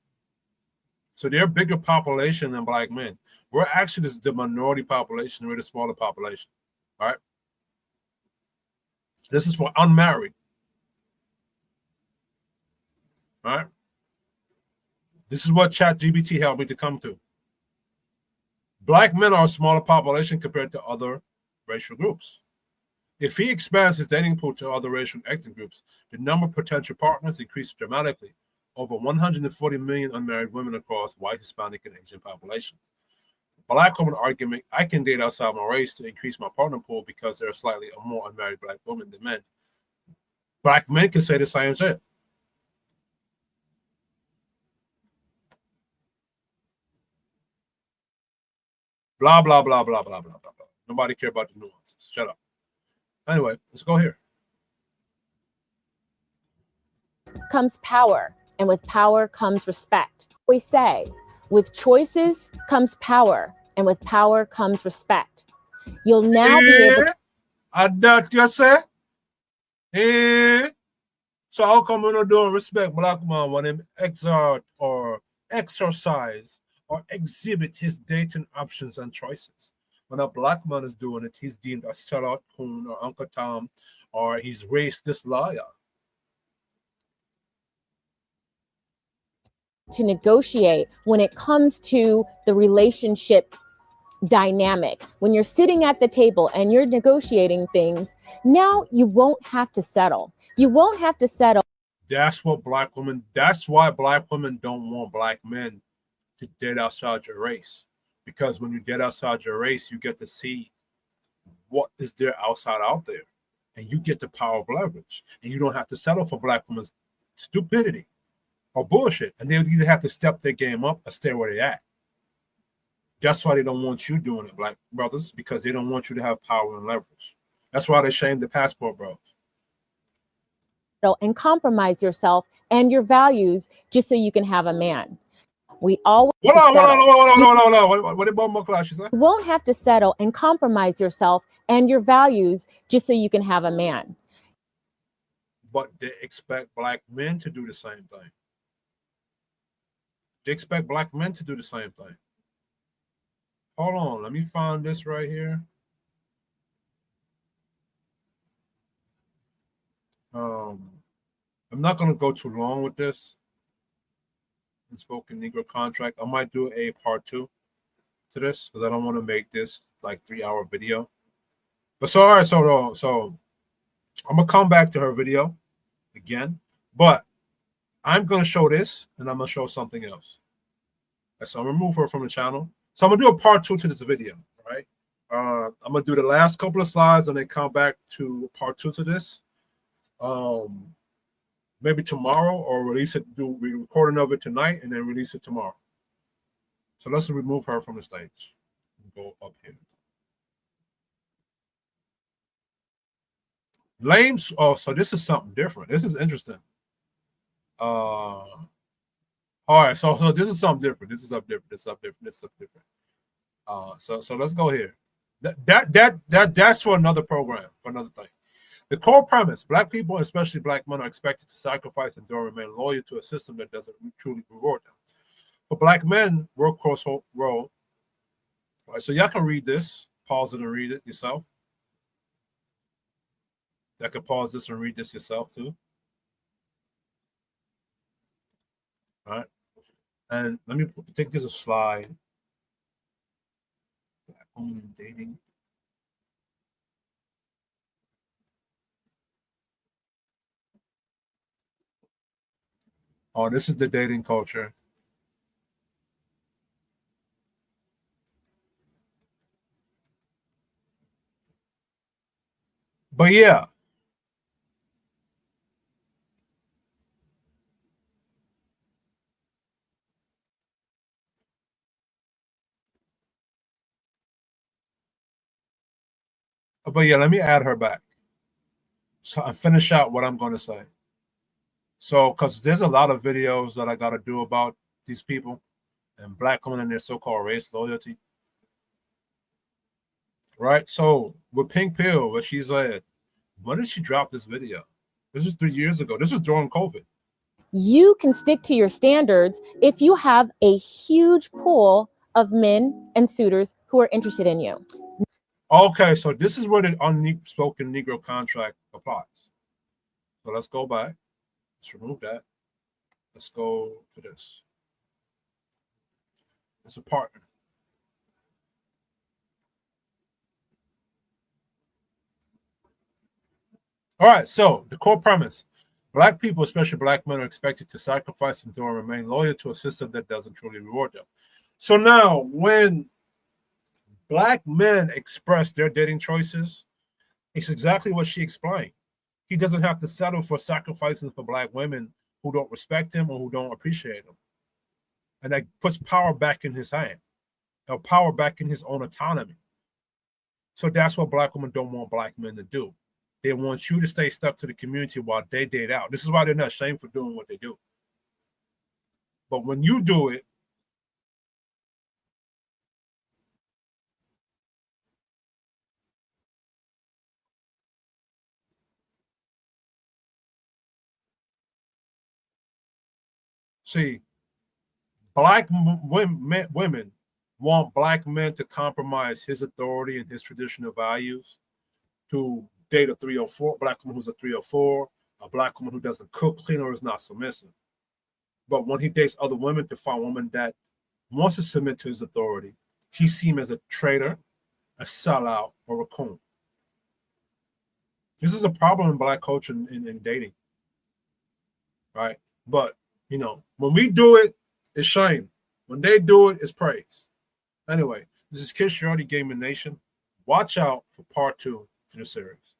So they're a bigger population than black men. We're actually the minority population. We're the smaller population. All right. This is for unmarried. All right. This is what ChatGPT helped me to come to. Black men are a smaller population compared to other racial groups. If he expands his dating pool to other racial and ethnic groups, the number of potential partners increases dramatically. Over 140 million unmarried women across white, Hispanic, and Asian populations. Black woman argument, I can date outside my race to increase my partner pool because there are slightly more unmarried black women than men. Black men can say the same shit. Blah, blah, blah, blah, blah, blah, blah, blah. Nobody care about the nuances. Shut up. Anyway, let's go here. Comes power, and with power comes respect. We say, with choices comes power, and with power comes respect. You'll now be able to... That you say? So how come we not doing respect black man when him exert or exercise or exhibit his dating options and choices? When a black man is doing it, he's deemed a sellout, coon, or Uncle Tom, or he's racist liar. To negotiate when it comes to the relationship dynamic. When you're sitting at the table and you're negotiating things, now you won't have to settle. You won't have to settle. That's what black women, that's why black women don't want black men to date outside your race. Because when you get outside your race, you get to see what is there outside out there. And you get the power of leverage. And you don't have to settle for black women's stupidity or bullshit. And they would either have to step their game up or stay where they're at. That's why they don't want you doing it, black brothers, because they don't want you to have power and leverage. That's why they shame the passport bros. And compromise yourself and your values just so you can have a man. We always Hold on. What about backlash? You won't have to settle and compromise yourself and your values just so you can have a man. But they expect black men to do the same thing. They expect black men to do the same thing. Hold on, let me find this right here. I'm not going to go too long with this. Spoken Negro contract. I might do a part 2 to this because I don't want to make this like 3-hour video. But so all right, so I'm gonna come back to her video again, but I'm gonna show this and I'm gonna show something else. So I'm gonna remove her from the channel. So I'm gonna do a part 2 to this video, right? I'm gonna do the last couple of slides and then come back to part 2 to this. Maybe tomorrow, or release it, do a recording of it tonight and then release it tomorrow. So let's remove her from the stage and go up here. Lames. Oh, so this is something different. This is interesting. All right, so this is something different. This is up different. This is up different. This is up different. So let's go here. That's for another program, for another thing. The core premise: black people, especially black men, are expected to sacrifice and remain loyal to a system that doesn't truly reward them. For black men, workforce role. All right, so y'all can read this, pause it and read it yourself. I can pause this and read this yourself too. All right, and let me take this a slide. Black women in dating. Oh, this is the dating culture. But yeah. But yeah, let me add her back. So I finish out what I'm going to say. So, because there's a lot of videos that I got to do about these people and black women and their so-called race loyalty. Right? So, with Pink Pill, what she said, when did she drop this video? This was 3 years ago. This was during COVID. You can stick to your standards if you have a huge pool of men and suitors who are interested in you. Okay, so this is where the unspoken Negro contract applies. So let's go back. Let's remove that. Let's go to this. It's a partner. All right, so the core premise. Black people, especially black men, are expected to sacrifice and remain loyal to a system that doesn't truly reward them. So now when black men express their dating choices, it's exactly what she explained. He doesn't have to settle for sacrificing for black women who don't respect him or who don't appreciate him. And that puts power back in his hand, or power back in his own autonomy. So that's what black women don't want black men to do. They want you to stay stuck to the community while they date out. This is why they're not ashamed for doing what they do. But when you do it, see, black women want black men to compromise his authority and his traditional values to date a 304, black woman who's a 304, a black woman who doesn't cook, clean, or is not submissive. But when he dates other women to find women that wants to submit to his authority, he sees him as a traitor, a sellout, or a coon. This is a problem in black culture in dating, right? But, you know, when we do it, it's shame. When they do it, it's praise. Anyway, this is Kish Gaming Nation. Watch out for part 2 to the series.